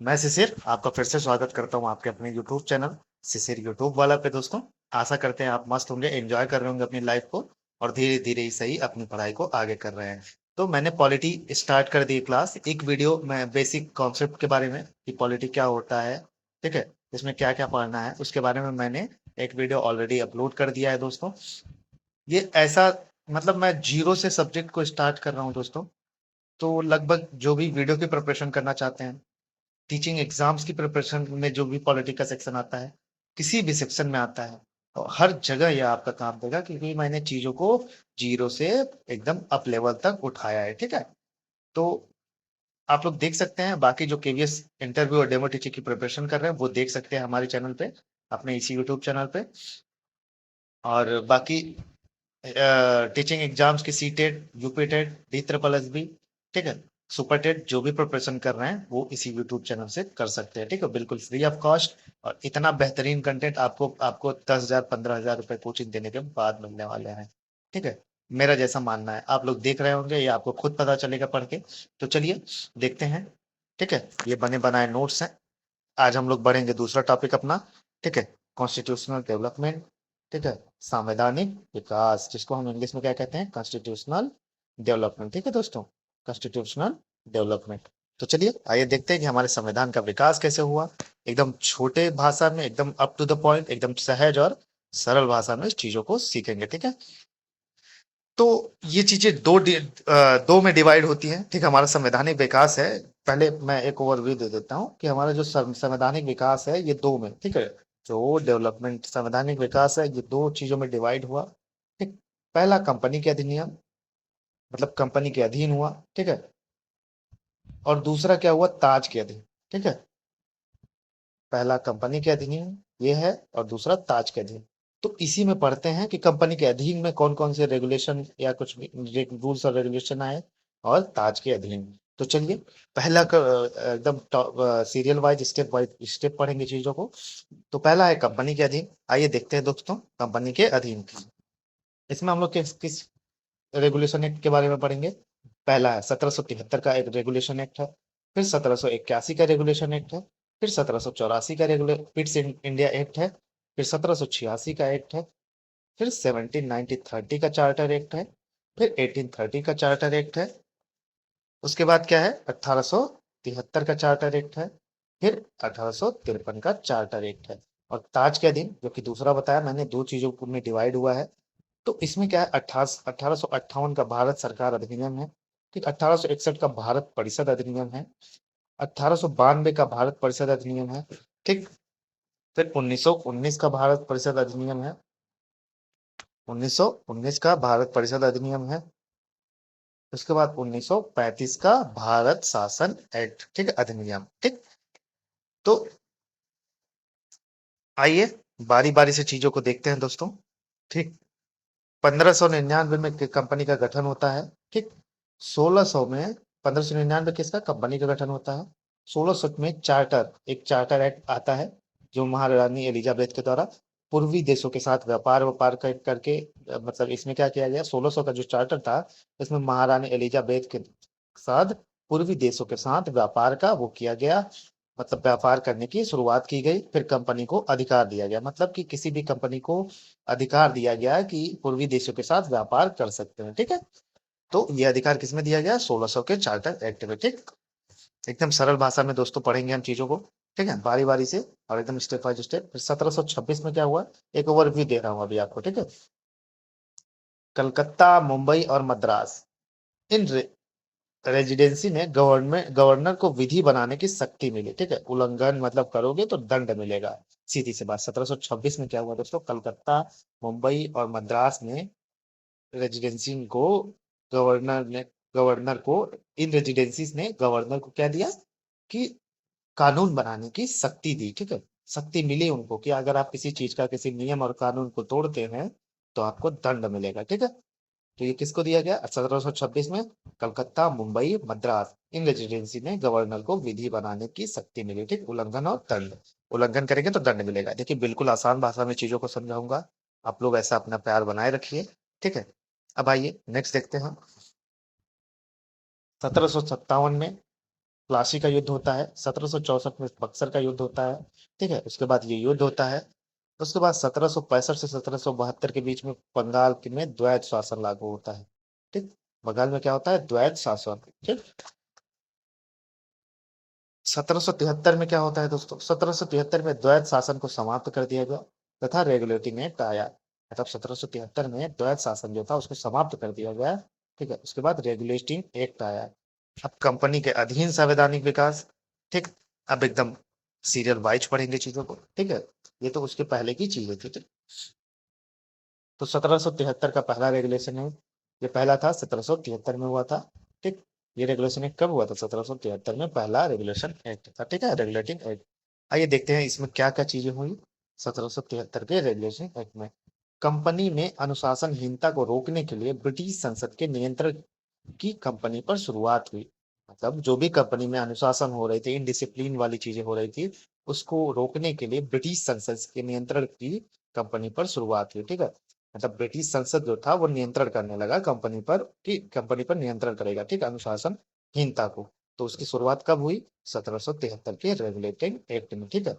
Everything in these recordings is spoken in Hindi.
मैं शिशिर आपका फिर से स्वागत करता हूँ आपके अपने यूट्यूब चैनल शिशिर यूट्यूब वाला पे। दोस्तों, आशा करते हैं आप मस्त होंगे, एंजॉय कर रहे होंगे अपनी लाइफ को और धीरे धीरे ही सही अपनी पढ़ाई को आगे कर रहे हैं। तो मैंने पॉलिटी स्टार्ट कर दी क्लास, एक वीडियो में बेसिक कॉन्सेप्ट के बारे में कि पॉलिटी क्या होता है, ठीक है, इसमें क्या क्या पढ़ना है उसके बारे में मैंने एक वीडियो ऑलरेडी अपलोड कर दिया है। दोस्तों, ये ऐसा मतलब मैं जीरो से सब्जेक्ट को स्टार्ट कर रहा हूँ दोस्तों। तो लगभग जो भी वीडियो की प्रिपरेशन करना चाहते हैं, टीचिंग एग्जाम्स की प्रिपरेशन में जो भी पॉलिटी का सेक्शन आता है, किसी भी सेक्शन में आता है, तो हर जगह यह आपका काम देगा क्योंकि मैंने चीजों को जीरो से एकदम अप लेवल तक उठाया है। ठीक है, तो आप लोग देख सकते हैं, बाकी जो केवीएस इंटरव्यू और डेमो टीचिंग की प्रिपरेशन कर रहे हैं वो देख सकते हैं हमारे चैनल पे, अपने इसी यूट्यूब चैनल पे। और बाकी टीचिंग एग्जाम्स की C TET, UP TET, D triple S B, ठीक है, सुपर टेट, जो भी प्रिपरेशन कर रहे हैं वो इसी यूट्यूब चैनल से कर सकते हैं। ठीक है, बिल्कुल फ्री ऑफ कॉस्ट। और इतना बेहतरीन कंटेंट आपको आपको 10,000 15,000 रुपए कोचिंग देने के बाद मिलने वाले हैं। ठीक है, मेरा जैसा मानना है, आप लोग देख रहे होंगे, ये आपको खुद पता चलेगा पढ़ के। तो चलिए देखते हैं। ठीक है, ये बने बनाए नोट्स हैं। आज हम लोग बढ़ेंगे दूसरा टॉपिक अपना। ठीक है, कॉन्स्टिट्यूशनल डेवलपमेंट। ठीक है, संवैधानिक विकास, जिसको हम इंग्लिश में क्या कहते हैं, कॉन्स्टिट्यूशनल डेवलपमेंट। ठीक है दोस्तों, कॉन्स्टिट्यूशनल डेवलपमेंट। तो चलिए आइए देखते हैं कि हमारे संविधान का विकास कैसे हुआ। एकदम छोटे भाषा में, एकदम अप टू द पॉइंट, एकदम सहज और सरल भाषा में इस चीजों को सीखेंगे। ठीक है, तो ये चीजें दो में डिवाइड होती हैं। ठीक है, हमारा संवैधानिक विकास है। पहले मैं एक ओवरव्यू दे देता हूँ कि हमारा जो संवैधानिक विकास है ये दो में, ठीक है, जो डेवलपमेंट संवैधानिक विकास है ये दो चीजों में डिवाइड हुआ। ठीक, पहला कंपनी के अधिनियम, मतलब कंपनी के अधीन हुआ। ठीक है, और दूसरा क्या हुआ, ताज के अधीन। ठीक है, पहला कंपनी के अधिनियम ये है और दूसरा ताज के अधीन। तो इसी में पढ़ते हैं कि कंपनी के अधीन में कौन कौन से रेगुलेशन या कुछ रूल्स और रेगुलेशन आए, और ताज के अधीन। तो चलिए पहला एकदम serial wise step wise step पढ़ेंगे चीजों को। तो पहला है कंपनी के अधीन। आइए देखते हैं दोस्तों, कंपनी के अधीन इसमें हम लोग किस किस रेगुलेशन एक्ट के बारे में पढ़ेंगे। पहला है 1773 का एक रेगुलेशन एक्ट है। फिर 1781 का रेगुलेशन एक्ट है। फिर 1784 का पिट्स इंडिया एक्ट है। फिर 1786 का एक्ट है। फिर 1730 का चार्टर एक्ट है। फिर 1830 का चार्टर एक्ट है। उसके बाद क्या है, 1873 का चार्टर एक्ट है। फिर 1853 का चार्टर एक्ट है। और ताज के अधीन, जो कि दूसरा बताया मैंने, दो चीजों में डिवाइड हुआ है। तो इसमें क्या है, 1858 का भारत सरकार अधिनियम है। ठीक, 1861 का भारत परिषद अधिनियम है। 1892 का भारत परिषद अधिनियम है। ठीक, फिर 1919 का भारत परिषद अधिनियम है। 1919 का भारत परिषद अधिनियम है। उसके बाद 1935 का भारत शासन एक्ट, ठीक है, अधिनियम। ठीक, तो आइए बारी बारी से चीजों को देखते हैं दोस्तों। ठीक, 1599 में कंपनी का गठन होता है। ठीक, 1600 में, 1599 किसका, कंपनी का गठन होता है। 1600 में चार्टर, एक चार्टर एक्ट आता है, जो महारानी एलिजाबेथ के द्वारा पूर्वी देशों के साथ व्यापार व्यापार करके मतलब इसमें क्या किया गया, 1600 का जो चार्टर था इसमें महारानी एलिजाबेथ के साथ पूर्वी देशों के साथ व्यापार का वो किया गया, मतलब व्यापार करने की शुरुआत की गई। फिर कंपनी को अधिकार दिया गया, मतलब कि किसी भी कंपनी को अधिकार दिया गया कि पूर्वी देशों के साथ व्यापार कर सकते हैं। ठीक है, तो ये अधिकार किसमें दिया गया, 1600 के चार्टर एक्ट में। ठीक, एकदम सरल भाषा में दोस्तों पढ़ेंगे हम चीजों को। ठीक है, बारी बारी से और एकदम स्टेप बाय स्टेप। फिर 1726 में क्या हुआ, एक ओवरव्यू दे रहा हूं अभी आपको। ठीक है, कलकत्ता, मुंबई और मद्रास, इन रेजिडेंसी ने गवर्नर को विधि बनाने की शक्ति मिली। ठीक है, उल्लंघन मतलब करोगे तो दंड मिलेगा, सीधी सी बात। 1726 में क्या हुआ दोस्तों, कलकत्ता, मुंबई और मद्रास में रेजिडेंसी को गवर्नर ने गवर्नर को इन रेजिडेंसीज ने गवर्नर को क्या दिया कि कानून बनाने की शक्ति दी। ठीक है, शक्ति मिली उनको कि अगर आप किसी चीज का, किसी नियम और कानून को तोड़ते हैं तो आपको दंड मिलेगा। ठीक है, तो ये किसको दिया गया, 1726 में कलकत्ता, मुंबई, मद्रास, इन रेजिडेंसी ने गवर्नर को विधि बनाने की शक्ति मिली। ठीक, उल्लंघन और दंड, उल्लंघन करेंगे तो दंड मिलेगा। देखिए बिल्कुल आसान भाषा में चीजों को समझाऊंगा, आप लोग ऐसा अपना प्यार बनाए रखिए। ठीक है, अब आइए नेक्स्ट देखते हैं। 1757 में प्लासी का युद्ध होता है, 1764 में बक्सर का युद्ध होता है, ठीक है। उसके बाद ये युद्ध होता है। उसके बाद 1765 से 1772 के बीच में बंगाल में द्वैत शासन लागू होता है, ठीक। बंगाल में क्या होता है? द्वैत शासन, ठीक। 1773 में क्या होता है दोस्तों? 1773 में द्वैत शासन को समाप्त कर दिया गया तथा रेगुलेटिंग एक्ट आया। मतलब 1773 में द्वैत शासन जो था उसको समाप्त कर दिया गया, ठीक है। उसके बाद रेगुलेटिंग एक्ट आया। अब कंपनी के अधीन संवैधानिक विकास, ठीक। अब एकदम सीरियल वाइज पढ़ेंगे चीजों को, ठीक है। ये तो उसके पहले की चीजें थी, ठीक। तो 1773 का पहला रेगुलेशन है, ये पहला था 1773 में हुआ था, ठीक। ये रेगुलेशन एक्ट कब हुआ था? 1773 में पहला रेगुलेशन एक्ट था, ठीक है, रेगुलेटिंग एक्ट। आइए देखते हैं इसमें क्या क्या चीजें हुई 1773 के रेगुलेशन एक्ट में। कंपनी में अनुशासनहीनता को रोकने के लिए ब्रिटिश संसद के नियंत्रण की कंपनी पर शुरुआत हुई। मतलब जो भी कंपनी में अनुशासन हो रही थी, इनडिसिप्लिन वाली चीजें हो रही थी, उसको रोकने के लिए ब्रिटिश संसद के नियंत्रण की कंपनी पर शुरुआत हुई, ठीक है। मतलब ब्रिटिश संसद जो था वो नियंत्रण करने लगा कंपनी पर, कि कंपनी पर नियंत्रण करेगा, ठीक, अनुशासनहीनता को। तो उसकी शुरुआत कब हुई? 1773 के रेगुलेटिंग एक्ट में, ठीक है।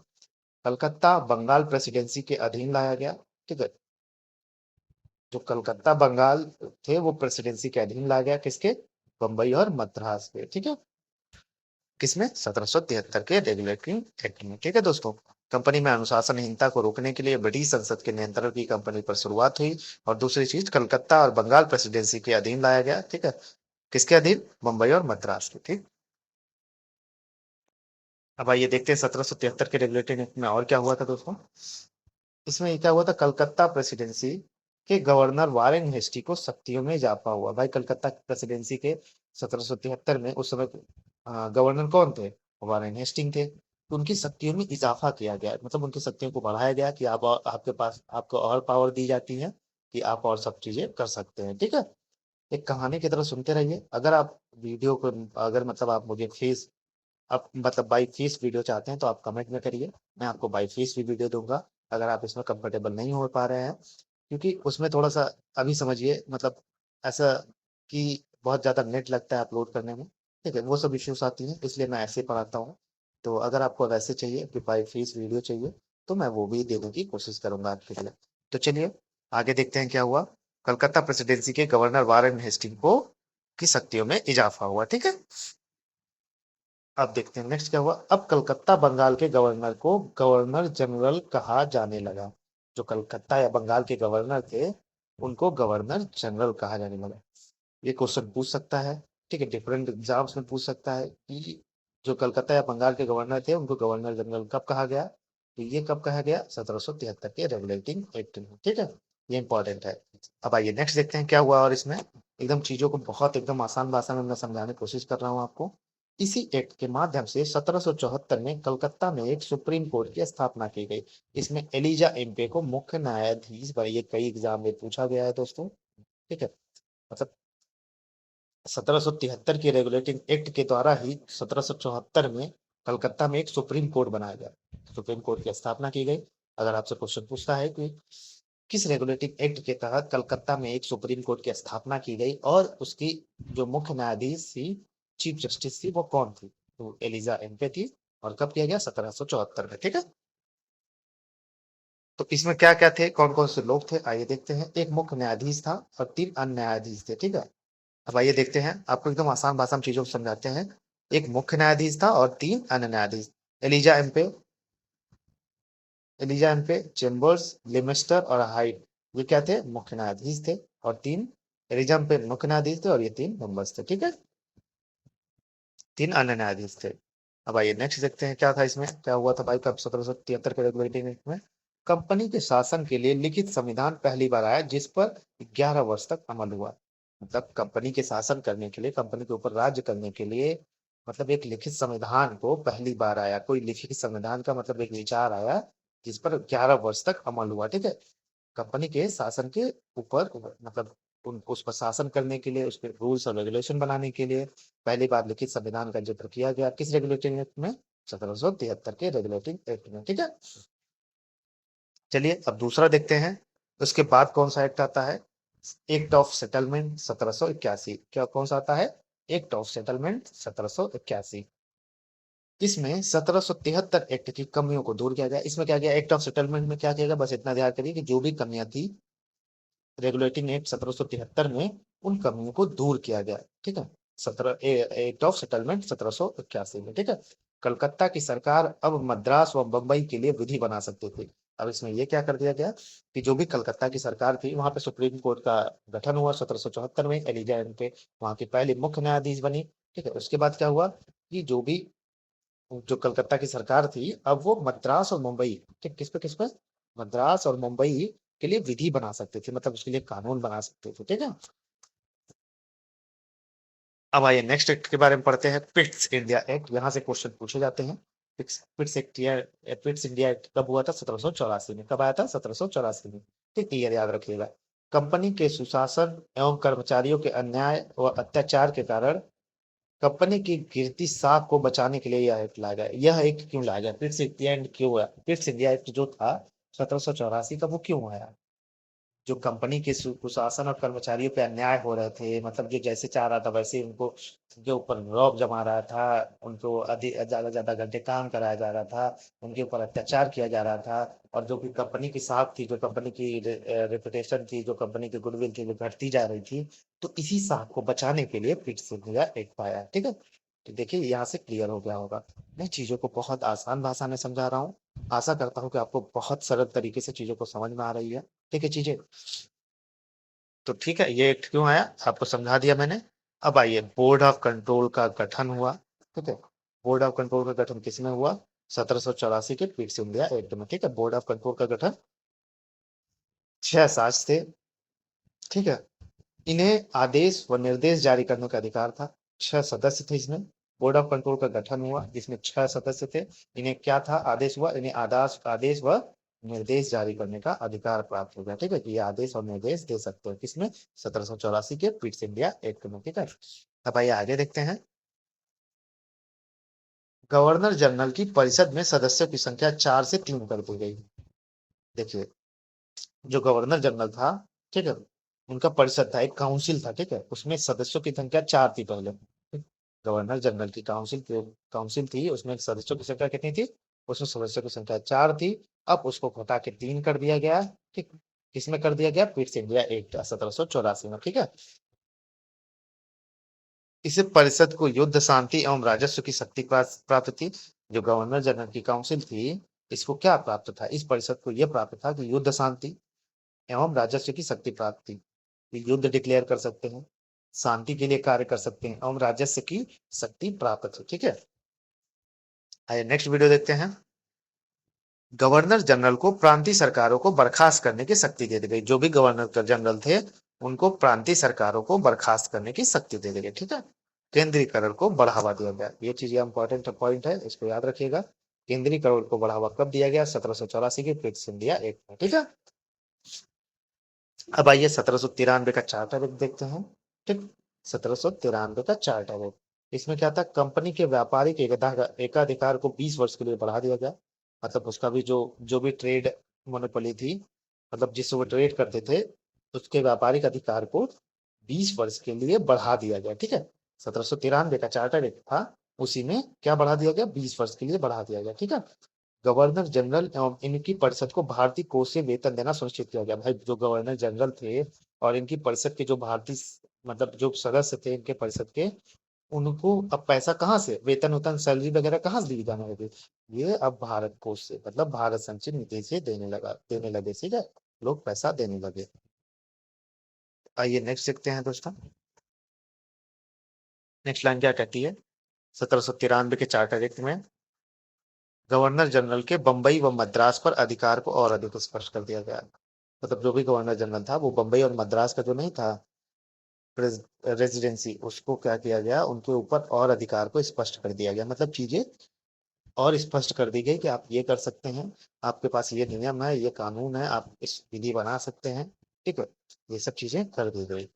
कलकत्ता बंगाल प्रेसिडेंसी के अधीन लाया गया, ठीक है। जो कलकत्ता बंगाल थे वो प्रेसिडेंसी के अधीन लाया गया, किसके? बंबई और मद्रास के, ठीक है। किसमें? 1773 के रेगुलेटिंग एक्ट में, ठीक है दोस्तों। कंपनी में अनुशासनहीनता को रोकने के लिए ब्रिटिश संसद के नियंत्रण की कंपनी पर शुरुआत हुई। और दूसरी चीज, कलकत्ता और बंगाल प्रेसिडेंसी के अधीन लाया गया, ठीक है। किसके अधीन? बंबई और मद्रास के, ठीक। अब आइए देखते हैं 1773 के रेगुलेटिंग एक्ट में और क्या हुआ था दोस्तों। इसमें क्या हुआ था? कलकत्ता प्रेसिडेंसी के गवर्नर वारेन हेस्टी को शक्तियों में इजाफा हुआ। भाई कलकत्ता प्रेसिडेंसी के 1773 में उस समय गवर्नर कौन थे? वारेन हेस्टिंग थे। तो उनकी शक्तियों में इजाफा किया गया, मतलब उनकी शक्तियों को बढ़ाया गया कि आप आपके पास आपको और पावर दी जाती है कि आप और सब चीजें कर सकते हैं, ठीक है। एक कहानी की तरह सुनते रहिए। अगर आप वीडियो को, अगर मतलब आप मुझे फीस, आप मतलब बाई फीस वीडियो चाहते हैं तो आप कमेंट में करिए, मैं आपको बाई फीस भी वीडियो दूंगा। अगर आप इसमें कंफर्टेबल नहीं हो पा रहे हैं, क्योंकि उसमें थोड़ा सा, अभी समझिए मतलब ऐसा कि बहुत ज़्यादा नेट लगता है अपलोड करने में, ठीक है, वो सब इश्यूज आती हैं, इसलिए मैं ऐसे पढ़ाता हूँ। तो अगर आपको वैसे चाहिए कि बाई फीस वीडियो चाहिए, तो मैं वो भी देने की कोशिश करूंगा आपके लिए। तो चलिए आगे देखते हैं क्या हुआ। कलकत्ता प्रेसिडेंसी के गवर्नर वारेन हेस्टिंग को की शक्तियों में इजाफा हुआ, ठीक है। अब देखते हैं नेक्स्ट क्या हुआ। अब कलकत्ता बंगाल के गवर्नर को गवर्नर जनरल कहा जाने लगा। जो कलकत्ता या बंगाल के गवर्नर थे उनको गवर्नर जनरल कहा जाने लगा। ये क्वेश्चन पूछ सकता है, ठीक है, डिफरेंट एग्जाम्स में पूछ सकता है कि जो कलकत्ता या बंगाल के गवर्नर थे उनको गवर्नर जनरल कब कहा गया? तो ये कब कहा गया? 1773 के रेगुलेटिंग एक्ट में, ठीक है। ये इंपॉर्टेंट है। अब आइए नेक्स्ट देखते हैं क्या हुआ। और इसमें एकदम चीजों को बहुत एकदम आसान भाषा में मैं समझाने की कोशिश कर रहा हूँ आपको। इसी एक्ट के माध्यम से 1774 में कलकत्ता में एक सुप्रीम कोर्ट की स्थापना की गई। इसमें एलिजा एम्पे को मुख्य न्यायाधीश बनाया। ये कई एग्जाम में पूछा गया है दोस्तों, ठीक है। मतलब 1773 के रेगुलेटिंग एक्ट के द्वारा ही 1774 में कलकत्ता में एक सुप्रीम कोर्ट बनाया गया, सुप्रीम कोर्ट की स्थापना की गई। अगर आपसे क्वेश्चन पूछता है कि किस रेगुलेटिंग एक्ट के तहत कलकत्ता में एक सुप्रीम कोर्ट की स्थापना की गई और उसकी जो मुख्य न्यायाधीश थी, चीफ जस्टिस थी, वो कौन थी? तो एलिजा एम्पे थी। और कब किया गया? 1774 में, ठीक है। तो इसमें क्या क्या थे, कौन कौन से लोग थे, आइए देखते हैं। एक मुख्य न्यायाधीश था और 3 अन्य न्यायाधीश थे, ठीक है। अब आइए देखते हैं, आपको एकदम आसान भाषा में चीजों को समझाते हैं। एक मुख्य न्यायाधीश था और 3 अन्य न्यायाधीश। एलिजा एम्पे, चेम्बर्स, लिमेस्टर और हाइट, ये क्या थे? मुख्य न्यायाधीश थे। और 3 एलिजा एम्पे मुख्य न्यायाधीश थे और ये 3 मेंबर्स थे, ठीक है। 3 अन्य न्यायाधीश थे। अब आइए नेक्स्ट देखते हैं क्या था इसमें, क्या हुआ था भाई कब 1773 के रेगुलेटिंग एक्ट में। कंपनी के शासन के लिए लिखित संविधान पहली बार आया, जिस पर 11 वर्ष तक अमल हुआ। मतलब कंपनी के शासन करने के लिए, कंपनी के ऊपर राज्य करने के लिए, मतलब एक लिखित संविधान को पहली बार आया। कोई लिखित संविधान का मतलब एक विचार आया जिस पर 11 वर्ष तक अमल हुआ, ठीक है। कंपनी के शासन के ऊपर, मतलब उस पर शासन करने के लिए, उसके रूल्स और रेगुलेशन बनाने के लिए पहली बार लिखित संविधान का जिक्र किया गया। किस रेगुलेटिंग एक्ट में? 1773 के रेगुलेटिंग एक्ट में, ठीक है। चलिए अब दूसरा देखते हैं। उसके बाद कौन सा एक्ट आता है? Act of settlement 1781। क्या कौन सा आता है? Act of settlement 1781। इसमें 1773 एक्ट की कमियों को दूर किया गया। इसमें क्या किया, एक्ट ऑफ सेटलमेंट में क्या किया गया, बस इतना ध्यान करिए कि जो भी कमियां थी रेगुलेटिंग एक्ट 1773 में, उन कमियों को दूर किया गया। ठीक है, 17 एक्ट ऑफ सेटलमेंट 1781 में। ठीक है, कलकत्ता की सरकार अब मद्रास व बम्बई के लिए विधि बना सकती थी। अब इसमें ये क्या कर दिया गया कि जो भी कलकत्ता की सरकार थी, वहां पे सुप्रीम कोर्ट का गठन हुआ 1774 में। एलिजा पे वहां की पहली मुख्य न्यायाधीश बनी। ठीक है, उसके बाद क्या हुआ कि जो कलकत्ता की सरकार थी, अब वो मद्रास और मुंबई, ठीक, किस पे मद्रास और मुंबई के लिए विधि बना सकते थे, मतलब उसके लिए कानून बना सकते थे। ठीक है, अब आइए नेक्स्ट एक्ट के बारे में पढ़ते हैं, पिट्स इंडिया एक्ट। यहाँ से क्वेश्चन पूछे जाते हैं। पिट्स एक्ट पिट्स इंडिया एक्ट कब हुआ था, 1784 में। कब आया था, 1784 में। ठीक, क्लियर, याद रखिएगा। कंपनी के सुशासन एवं कर्मचारियों के अन्याय व अत्याचार के कारण कंपनी की गिरती साख को बचाने के लिए यह एक्ट लाया गया। यह एक्ट क्यों लाया गया, पिट्स इंडिया एक्ट क्यों हुआ, पिट्स इंडिया एक्ट जो था 1784 का, वो क्यों आया। जो कंपनी के कुशासन और कर्मचारियों पे अन्याय हो रहे थे, मतलब जो जैसे चाह रहा था वैसे उनको, उनके ऊपर रौब जमा रहा था, उनको अधिक ज्यादा ज्यादा घंटे काम कराया जा रहा था, उनके ऊपर अत्याचार किया जा रहा था, और जो भी कंपनी की साख थी, जो कंपनी की रेपुटेशन थी, जो कंपनी की गुडविल थी, वो घटती जा रही थी। तो इसी साख को बचाने के लिए पिट्स इंडिया एक्ट आया। ठीक है, तो देखिए यहाँ से क्लियर हो गया होगा। मैं चीजों को बहुत आसान भाषा में समझा रहा हूँ। आशा करता हूँ कि आपको बहुत सरल तरीके से चीजों को समझ में आ रही है। ठीक है चीजें, तो ठीक है, ये एक्ट क्यों आया आपको समझा दिया मैंने। अब आइए, बोर्ड ऑफ कंट्रोल का गठन हुआ। ठीक है, बोर्ड ऑफ कंट्रोल का गठन किसमें हुआ, 1784 के पिट्स इंडिया एक्ट में। ठीक है, बोर्ड ऑफ कंट्रोल का गठन 6 साल थे। ठीक है, इन्हें आदेश व निर्देश जारी करने का अधिकार था। 6 सदस्य थे इसमें। बोर्ड ऑफ कंट्रोल का गठन हुआ जिसमें 6 सदस्य थे। इन्हें क्या था, आदेश हुआ, इन्हें आदेश व निर्देश जारी करने का अधिकार प्राप्त हो गया। ठीक है, कि ये आदेश और निर्देश दे सकते हैं किसमें, 1784 के पिट्स इंडिया एक्ट में। ठीक है, अब आइए आगे देखते हैं। गवर्नर जनरल की परिषद में सदस्यों की संख्या 4 से 3 कर दी गई। देखिए, जो गवर्नर जनरल था, ठीक है, उनका परिषद था, एक काउंसिल था। ठीक है, उसमें सदस्यों की संख्या 4 थी पहले। गवर्नर जनरल की काउंसिल थी, उसमें सदस्यों की संख्या कितनी थी, उसमें सदस्यों की संख्या 4 थी। अब उसको घटा के 3 कर दिया गया। ठीक, किसमें कर दिया गया, पिट्स इंडिया एक्ट 1784 में। ठीक है, इसे परिषद को युद्ध, शांति एवं राजस्व की शक्ति प्राप्त थी। जो गवर्नर जनरल की काउंसिल थी, इसको क्या प्राप्त था, इस परिषद को यह प्राप्त था कि युद्ध, शांति एवं राजस्व की शक्ति प्राप्त थी। ये युद्ध डिक्लेयर कर सकते हैं, शांति के लिए कार्य कर सकते हैं, एवं राजस्व की शक्ति प्राप्त थी। ठीक है, आइए नेक्स्ट वीडियो देखते हैं। गवर्नर जनरल को प्रांतीय सरकारों को बर्खास्त करने की शक्ति दे दी गई। जो भी गवर्नर जनरल थे, उनको प्रांतीय सरकारों को बर्खास्त करने की शक्ति दे दी गई। ठीक है, केंद्रीकरण को बढ़ावा दिया गया। ये चीज इंपॉर्टेंट पॉइंट है, इसको याद रखिएगा। केंद्रीकरण को बढ़ावा कब दिया गया, 1784 की पिट्स इंडिया एक्ट में। ठीक है, अब आइए 1793 का चार्टर एक्ट देखते हैं। ठीक, 1793 का चार्टर एक्ट, इसमें क्या था, कंपनी के व्यापारिक एकाधिकार को 20 वर्ष के लिए बढ़ा दिया गया। मतलब उसका भी जो जो भी ट्रेड मोनोपोली थी, मतलब जिससे वो ट्रेड करते थे, उसके व्यापारिक अधिकार को 20 वर्ष के लिए बढ़ा दिया गया। ठीक है, 1793 का चार्टर एक्ट था, उसी में क्या बढ़ा दिया गया, 20 वर्ष के लिए बढ़ा दिया गया। ठीक है, गवर्नर जनरल एवं इनकी परिषद को भारतीय कोष से वेतन देना सुनिश्चित किया गया। भाई, जो गवर्नर जनरल थे और इनकी परिषद के जो भारतीय, मतलब जो सदस्य थे इनके परिषद के, उनको अब पैसा कहाँ से, वेतन वेतन सैलरी वगैरह कहाँ से दी जाने लगी, ये अब भारत कोष से, मतलब भारत संचित निधि से देने लगे। ठीक है, लोग पैसा देने लगे। आइए नेक्स्ट देखते हैं दोस्तों। नेक्स्ट लाइन क्या कहती है, 1793 के चार्टर एक्ट में गवर्नर जनरल के बंबई व मद्रास पर अधिकार को और अधिक स्पष्ट कर दिया गया। मतलब जो भी गवर्नर जनरल था, वो बंबई और मद्रास का जो नहीं था रेजिडेंसी, उसको क्या किया गया, उनके ऊपर और अधिकार को स्पष्ट कर दिया गया। मतलब चीजें और स्पष्ट कर दी गई कि आप ये कर सकते हैं, आपके पास ये नियम है, ये कानून है, आप इस विधि बना सकते हैं। ठीक है, ये सब चीजें कर दी गई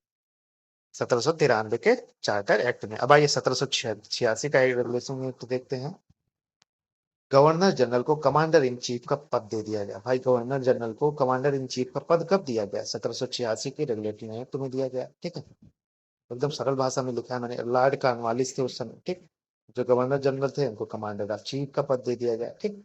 1793 के चार्टर एक्ट में। अब आइए 1786 का एक रेगुलेशन एक्ट देखते हैं। गवर्नर जनरल को कमांडर इन चीफ का पद दे दिया गया। भाई, गवर्नर जनरल को कमांडर इन चीफ का पद कब दिया गया, 1786 के रेगुलेटिंग एक्ट में दिया गया। ठीक है, एकदम सरल भाषा में लिखा है मैंने, लॉर्ड कॉर्नवालिस थे उस समय। ठीक, जो गवर्नर जनरल थे उनको कमांडर ऑफ चीफ का पद दे दिया गया। ठीक।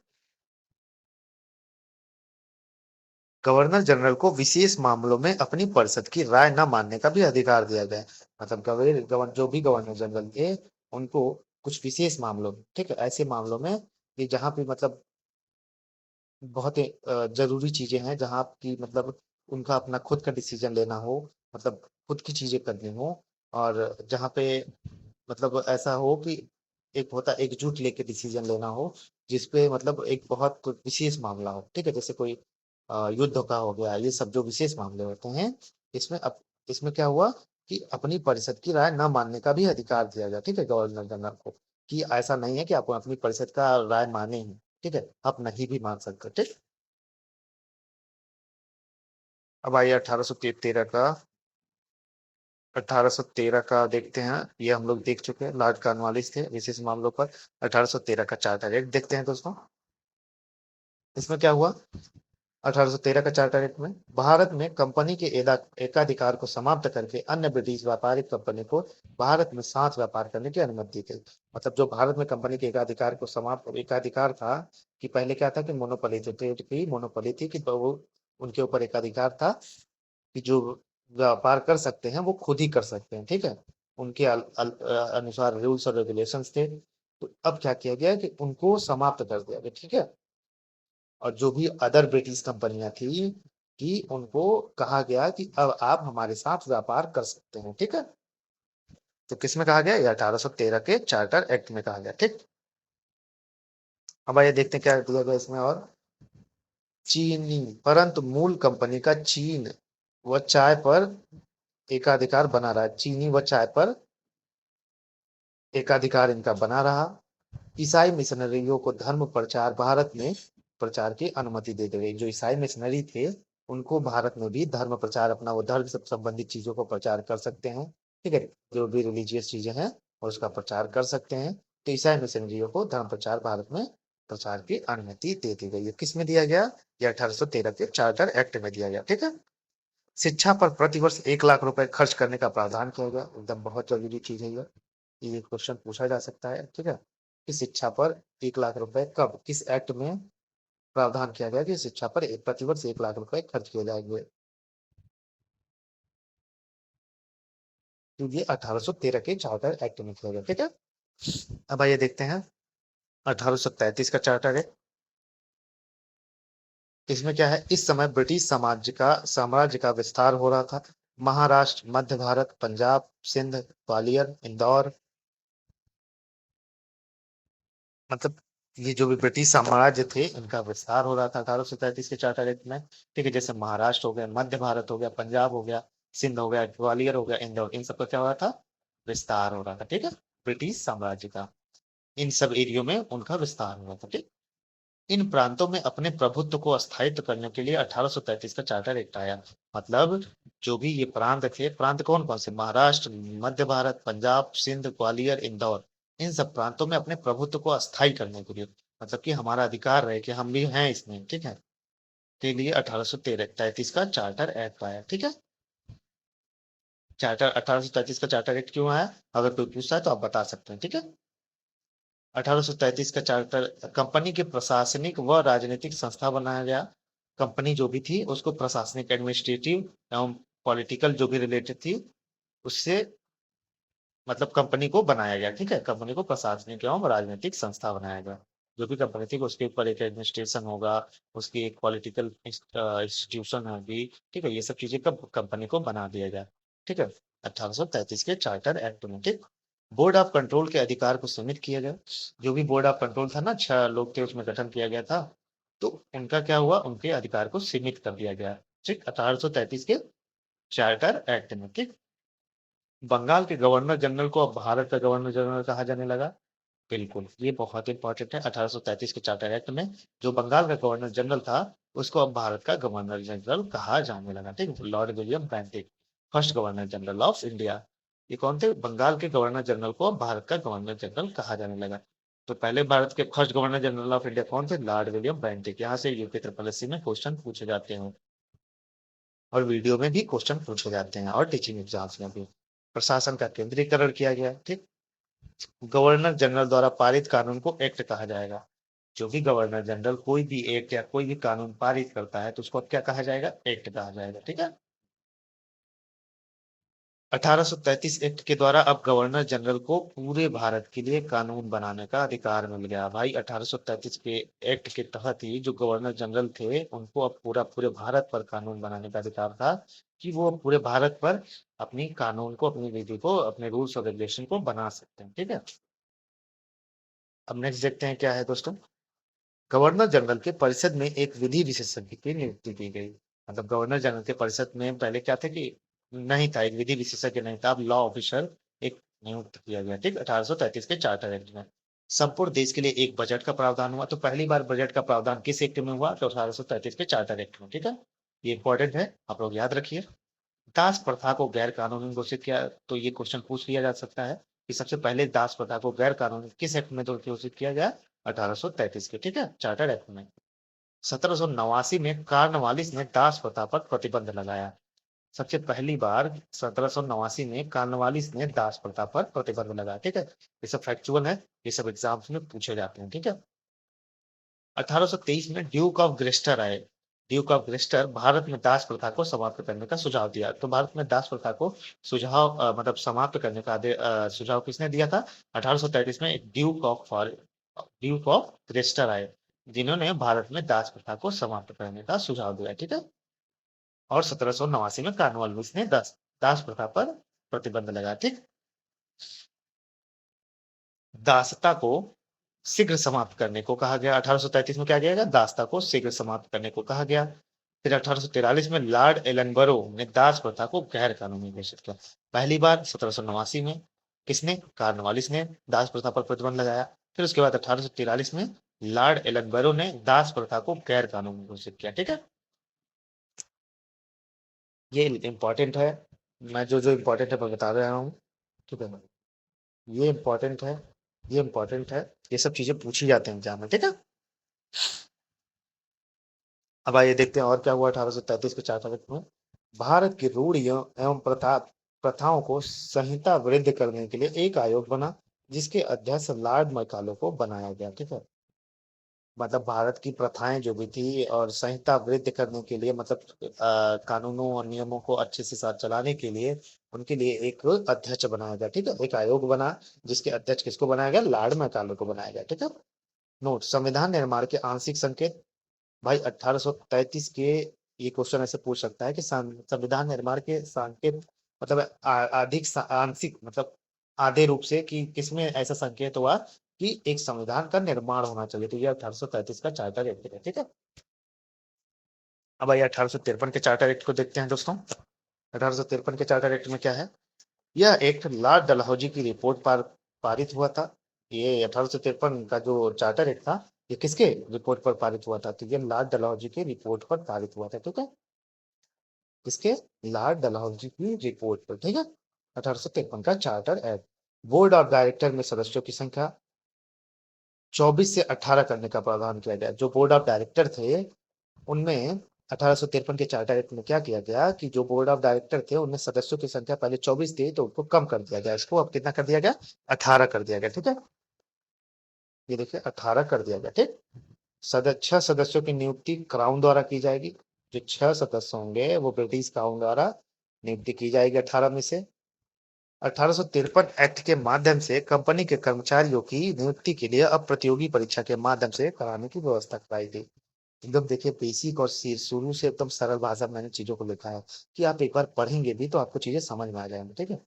गवर्नर जनरल को विशेष मामलों में अपनी परिषद की राय न मानने का भी अधिकार दिया गया है। मतलब जो भी गवर्नर जनरल थे उनको कुछ विशेष मामलों में, ठीक है, ऐसे मामलों में कि जहाँ पे मतलब बहुत ही जरूरी चीजें हैं, जहाँ की मतलब उनका अपना खुद का डिसीजन लेना हो, मतलब खुद की चीजें करनी हो, और जहाँ पे मतलब ऐसा हो कि एक होता एकजुट लेके डिसीजन लेना हो, जिसपे मतलब एक बहुत कोई विशेष मामला हो, ठीक है, जैसे कोई युद्ध का हो गया, ये सब जो विशेष मामले होते हैं, इसमें अब इसमें क्या हुआ कि अपनी परिषद की राय न मानने का भी अधिकार दिया गया, ठीक है, गवर्नर जनरल को, कि ऐसा नहीं है कि आप अपनी परिषद का राय माने ही, ठीक है, आप नहीं भी मान सकते। ठीक। अब आइए 1813 का। 1813 का देखते हैं, ये हम लोग देख चुके हैं, लॉर्ड कॉर्नवालिस थे विशेष मामलों पर। 1813 का चार्टर एक्ट देखते हैं दोस्तों। इसमें क्या हुआ? 1813 का चार्टर एक्ट में भारत में कंपनी के एकाधिकार को समाप्त करके अन्य ब्रिटिश व्यापारिक कंपनी को भारत में साथ व्यापार करने की अनुमति दी गई। मतलब जो भारत में कंपनी के एकाधिकार को समाप्त, एकाधिकार था कि पहले क्या था कि मोनोपोली थी, ट्रेड की मोनोपोली थी, कि वो उनके ऊपर एकाधिकार था कि जो व्यापार कर सकते हैं वो खुद ही कर सकते हैं, ठीक है, उनके अनुसार रूल्स और रेगुलेशंस थे। तो अब क्या किया गया कि उनको समाप्त कर दिया गया, ठीक है, और जो भी अदर ब्रिटिश कंपनियां थी कि उनको कहा गया कि अब आप हमारे साथ व्यापार कर सकते हैं, ठीक है। तो किसमें कहा गया? ये 1813 के चार्टर एक्ट में कहा गया। ठीक। अब आइए देखते हैं क्या दिया गया इसमें और। चीनी, परंतु मूल कंपनी का चीन व चाय पर एकाधिकार बना रहा है। चीनी व चाय पर एकाधिकार इनका बना रहा। ईसाई मिशनरियों को धर्म प्रचार भारत में प्रचार की अनुमति दे दी गई। जो ईसाई मिशनरी थे उनको भारत में भी धर्म प्रचार, अपना वो धर्म से संबंधित चीजों को प्रचार कर सकते हैं, ठीक है, जो भी रिलीजियस चीजें हैं और उसका प्रचार कर सकते हैं। तो ईसाई मिशनरियों को धर्म प्रचार भारत में प्रचार की अनुमति दे दी गई है। किसमें दिया गया? ये 1813 के चार्टर एक्ट में दिया गया। ठीक है। शिक्षा पर प्रतिवर्ष 1 लाख रुपए खर्च करने का प्रावधान किया गया। एकदम बहुत जरूरी चीज है ये क्वेश्चन पूछा जा सकता है, ठीक है, कि शिक्षा पर 1 लाख रुपए कब, किस एक्ट में प्रावधान किया गया कि शिक्षा पर प्रतिवर्ष 1 लाख रुपए खर्च किए जाएंगे? तो ये 1813 के चार्टर एक्ट में किया गया। ठीक है। अब आइए देखते हैं 1833 का चार्टर है। इसमें क्या है? इस समय ब्रिटिश साम्राज्य का विस्तार हो रहा था। महाराष्ट्र, मध्य भारत, पंजाब, सिंध, ग्वालियर, इंदौर, मतलब ये जो भी ब्रिटिश साम्राज्य थे इनका विस्तार हो रहा था 1833 के चार्टर एक्ट में। ठीक है, जैसे महाराष्ट्र हो गया, मध्य भारत हो गया, पंजाब हो गया, सिंध हो गया, ग्वालियर हो गया, इंदौर, इन सबका क्या हो रहा था? विस्तार हो रहा था। ठीक है, ब्रिटिश साम्राज्य का इन सब एरियो में उनका विस्तार हो रहा था। ठीक। इन प्रांतों में अपने प्रभुत्व को स्थायित्व करने के लिए 1833 का चार्टर एक्ट आया। मतलब जो भी ये प्रांत थे, प्रांत कौन कौन से? महाराष्ट्र, मध्य भारत, पंजाब, सिंध, ग्वालियर, इंदौर, इन सब प्रांतों में अपने प्रभुत्व को अस्थायी करने के लिए, मतलब कि हमारा अधिकार रहे कि हम भी हैं इसमें, ठीक है, के लिए 1833 का चार्टर एक्ट आया। ठीक है। चार्टर 1833 का चार्टर एक्ट क्यों आया? अगर कोई पूछता है तो आप बता सकते हैं। ठीक है। 1833 का चार्टर कंपनी के प्रशासनिक व राजनीतिक संस्था बनाया गया। कंपनी जो भी थी उसको प्रशासनिक, एडमिनिस्ट्रेटिव एवं पॉलिटिकल जो भी रिलेटेड थी उससे मतलब कंपनी को बनाया गया। ठीक है, कंपनी को प्रशासनिक एवं राजनीतिक संस्था बनाया गया। जो भी कंपनी थी उसके ऊपर एक एडमिनिस्ट्रेशन होगा, उसकी एक पॉलिटिकल इंस्टीट्यूशन होगी, ठीक है, ये सब चीजें कब कंपनी को बना दिया गया। ठीक है, 1833 के चार्टर एक्ट में। ठीक। बोर्ड ऑफ कंट्रोल के अधिकार को सीमित किया गया। जो भी बोर्ड ऑफ कंट्रोल था ना, 6 लोग थे, उसमें गठन किया गया था, तो उनका क्या हुआ? उनके अधिकार को सीमित कर दिया गया। ठीक, 1833 के चार्टर एक्ट में। ठीक। बंगाल के गवर्नर जनरल को अब भारत का गवर्नर जनरल कहा जाने लगा। बिल्कुल, ये बहुत इंपॉर्टेंट है। 1833 के चार्टर एक्ट में जो बंगाल का गवर्नर जनरल था उसको अब भारत का गवर्नर जनरल कहा जाने लगा। ठीक है, Lord William Bentinck, first governor general of India. ये कौन थे? बंगाल के गवर्नर जनरल को अब भारत का गवर्नर जनरल कहा जाने लगा। तो पहले भारत के first governor general of India कौन थे? Lord William Bentinck. यहाँ से यूपी ट्रिपल एससी में क्वेश्चन पूछे जाते हैं और वीडियो में भी क्वेश्चन पूछे जाते हैं और टीचिंग एग्जाम्स में भी। प्रशासन का केंद्रीकरण किया गया। ठीक। गवर्नर जनरल द्वारा पारित कानून को एक्ट कहा जाएगा। जो भी गवर्नर जनरल कोई भी एक्ट या कोई भी कानून पारित करता है तो उसको क्या कहा जाएगा? एक्ट कहा जाएगा। ठीक है। 1833 एक्ट के द्वारा अब गवर्नर जनरल को पूरे भारत के लिए कानून बनाने का अधिकार मिल गया। भाई 1833 के एक्ट के तहत ही जो गवर्नर जनरल थे उनको अब पूरा पूरे भारत पर कानून बनाने का अधिकार था कि वो पूरे भारत पर अपनी कानून को, अपनी विधि को, अपने रूल्स और रेगुलेशन को बना सकते हैं। ठीक है। अब नेक्स्ट देखते हैं क्या है दोस्तों। गवर्नर जनरल के परिषद में एक विधि विशेषज्ञ की नियुक्ति की गई। मतलब गवर्नर जनरल के परिषद में पहले क्या थे कि नहीं था, एक विधि विशेषज्ञ नहीं था, अब लॉ ऑफिसर एक नियुक्त किया गया। ठीक, 1833 के चार्टर एक्ट में संपूर्ण देश के लिए एक बजट का प्रावधान हुआ। तो पहली बार बजट का प्रावधान किस एक्ट में हुआ? तो 1833 के चार्टर एक्ट में। ठीक है, ये इंपॉर्टेंट है, आप लोग याद रखिए। दास प्रथा को गैर कानूनी घोषित किया। तो ये क्वेश्चन पूछ लिया जा सकता है कि सबसे पहले दास प्रथा को गैर कानूनी किस एक्ट में तो घोषित किया गया? 1833 के, ठीक है, चार्टर एक्ट में। 1789 में कार्नवालिस ने दास प्रथा पर प्रतिबंध लगाया। सबसे पहली बार 1789 में कार्नवालिस ने दास प्रथा पर प्रतिबंध लगाया। ठीक है, ये सब फैक्चुअल है, ये सब एग्जाम्स में पूछे जाते हैं। ठीक है। 1823 में ड्यूक ऑफ ग्रेस्टर आए। ड्यूक ऑफ ग्रेस्टर भारत में दास प्रथा को समाप्त करने का सुझाव दिया। तो भारत में दास प्रथा को सुझाव मतलब समाप्त करने का सुझाव किसने दिया था? 1833 में एक ड्यूक ऑफ ग्रेस्टर आए, जिन्होंने भारत में दास प्रथा को समाप्त करने का सुझाव दिया। ठीक है। और 1789 में कॉर्नवालिस ने दास प्रथा पर प्रतिबंध लगाया। ठीक, दासता को शीघ्र समाप्त करने को कहा गया। 1833 में क्या किया गया? दासता को शीघ्र समाप्त करने को कहा गया। फिर 1843 में लॉर्ड एलनबरो ने दास प्रथा को गैर कानूनी घोषित किया। पहली बार 1789 में किसने? कार्नवालिस ने दास प्रथा पर प्रतिबंध लगाया। फिर उसके बाद 1843 में लॉर्ड एलनबरो ने दास प्रथा को गैर कानूनी घोषित किया। ठीक है, ये इंपॉर्टेंट है। मैं जो जो इंपॉर्टेंट है मैं बता रहा हूँ। ठीक है, ये इंपॉर्टेंट है, ये इंपॉर्टेंट है, ये सब चीजें पूछी जाती हैं एग्जाम में। ठीक है। अब आइए देखते हैं और क्या हुआ 1833 के चार तारीख में। भारत की रूढ़ियों एवं प्रथाओं को संहिता वृद्ध करने के लिए एक आयोग बना, जिसके अध्यक्ष लॉर्ड मैकाले को बनाया गया। ठीक है, मतलब भारत की प्रथाएं जो भी थी और संहिता वृद्ध करने के लिए, मतलब कानूनों और नियमों को अच्छे से साथ चलाने के लिए उनके लिए एक अध्यक्ष बनाया गया। ठीक है, एक आयोग बना, जिसके अध्यक्ष किसको बनाया गया? लॉर्ड मैकाले को बनाया गया। ठीक है। नोट, संविधान निर्माण के आंशिक संकेत। भाई 1833 के, ये क्वेश्चन ऐसे पूछ सकता है कि संविधान निर्माण के संकेत मतलब अधिक आंशिक मतलब आधे रूप से कि किसमें ऐसा संकेत हुआ कि एक संविधान का निर्माण होना चाहिए। तो ये 1833 का चार्टर एक्ट है। ठीक है। अब आइए 1853 के चार्टर एक्ट को देखते हैं दोस्तों। 1853 के चार्टर एक्ट में क्या है? यह एक्ट लॉर्ड डलहौजी की रिपोर्ट पर पारित हुआ था। ये 1853 का जो चार्टर एक्ट था, ये किसके रिपोर्ट पर पारित हुआ था? तो ये लॉर्ड डलहौजी की रिपोर्ट पर पारित हुआ था। ठीक है, किसके? लॉर्ड डलहौजी की रिपोर्ट पर। ठीक है, 1853 का charter act. Board of director में सदस्यों की संख्या 24 से 18 करने का प्रावधान किया गया। जो बोर्ड ऑफ डायरेक्टर थे उनमें 1853 के चार्टर एक्ट में क्या किया गया कि जो बोर्ड ऑफ डायरेक्टर थे उनमें सदस्यों की संख्या पहले 24 थी, तो उनको कम कर दिया गया। इसको अब कितना कर दिया गया? 18 कर दिया गया। ठीक है, ये देखिए 18 कर दिया गया। ठीक, 6 सदस्यों की नियुक्ति क्राउन द्वारा की जाएगी। जो 6 सदस्य होंगे वो ब्रिटिश क्राउन द्वारा नियुक्ति की जाएगी 18 में से। 1853 एक्ट के माध्यम से कंपनी के कर्मचारियों की नियुक्ति के लिए अब प्रतियोगी परीक्षा के माध्यम से कराने की व्यवस्था कराई गई। एकदम देखिए बेसिक और शुरू से एकदम सरल भाषा में मैंने चीजों को लिखा है कि आप एक बार पढ़ेंगे भी तो आपको चीजें समझ में आ जाएंगी। ठीक है,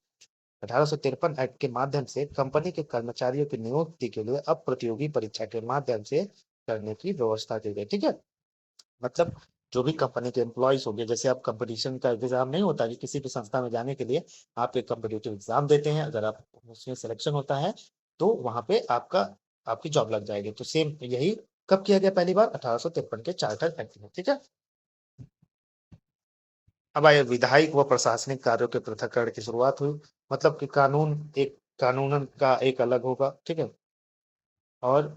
1853 एक्ट के माध्यम से कंपनी के कर्मचारियों की नियुक्ति के लिए अब प्रतियोगी परीक्षा के माध्यम से करने की व्यवस्था की गई। ठीक है, मतलब जो भी कंपनी के एम्प्लॉयज होंगे, जैसे आप कंपटीशन का एग्जाम नहीं होता कि किसी भी संस्था में जाने के लिए आप एक कम्पिटिटिव एग्जाम देते हैं, अगर आप उसमें सिलेक्शन होता है तो वहां पे आपकी जॉब लग जाएगी। तो सेम यही कब किया गया? पहली बार 1853 के चार्टर एक्ट में। ठीक है, अब आइए विधायिक व प्रशासनिक कार्यों के पृथक्करण की शुरुआत हुई। मतलब कि कानूनन का एक अलग होगा। ठीक है, और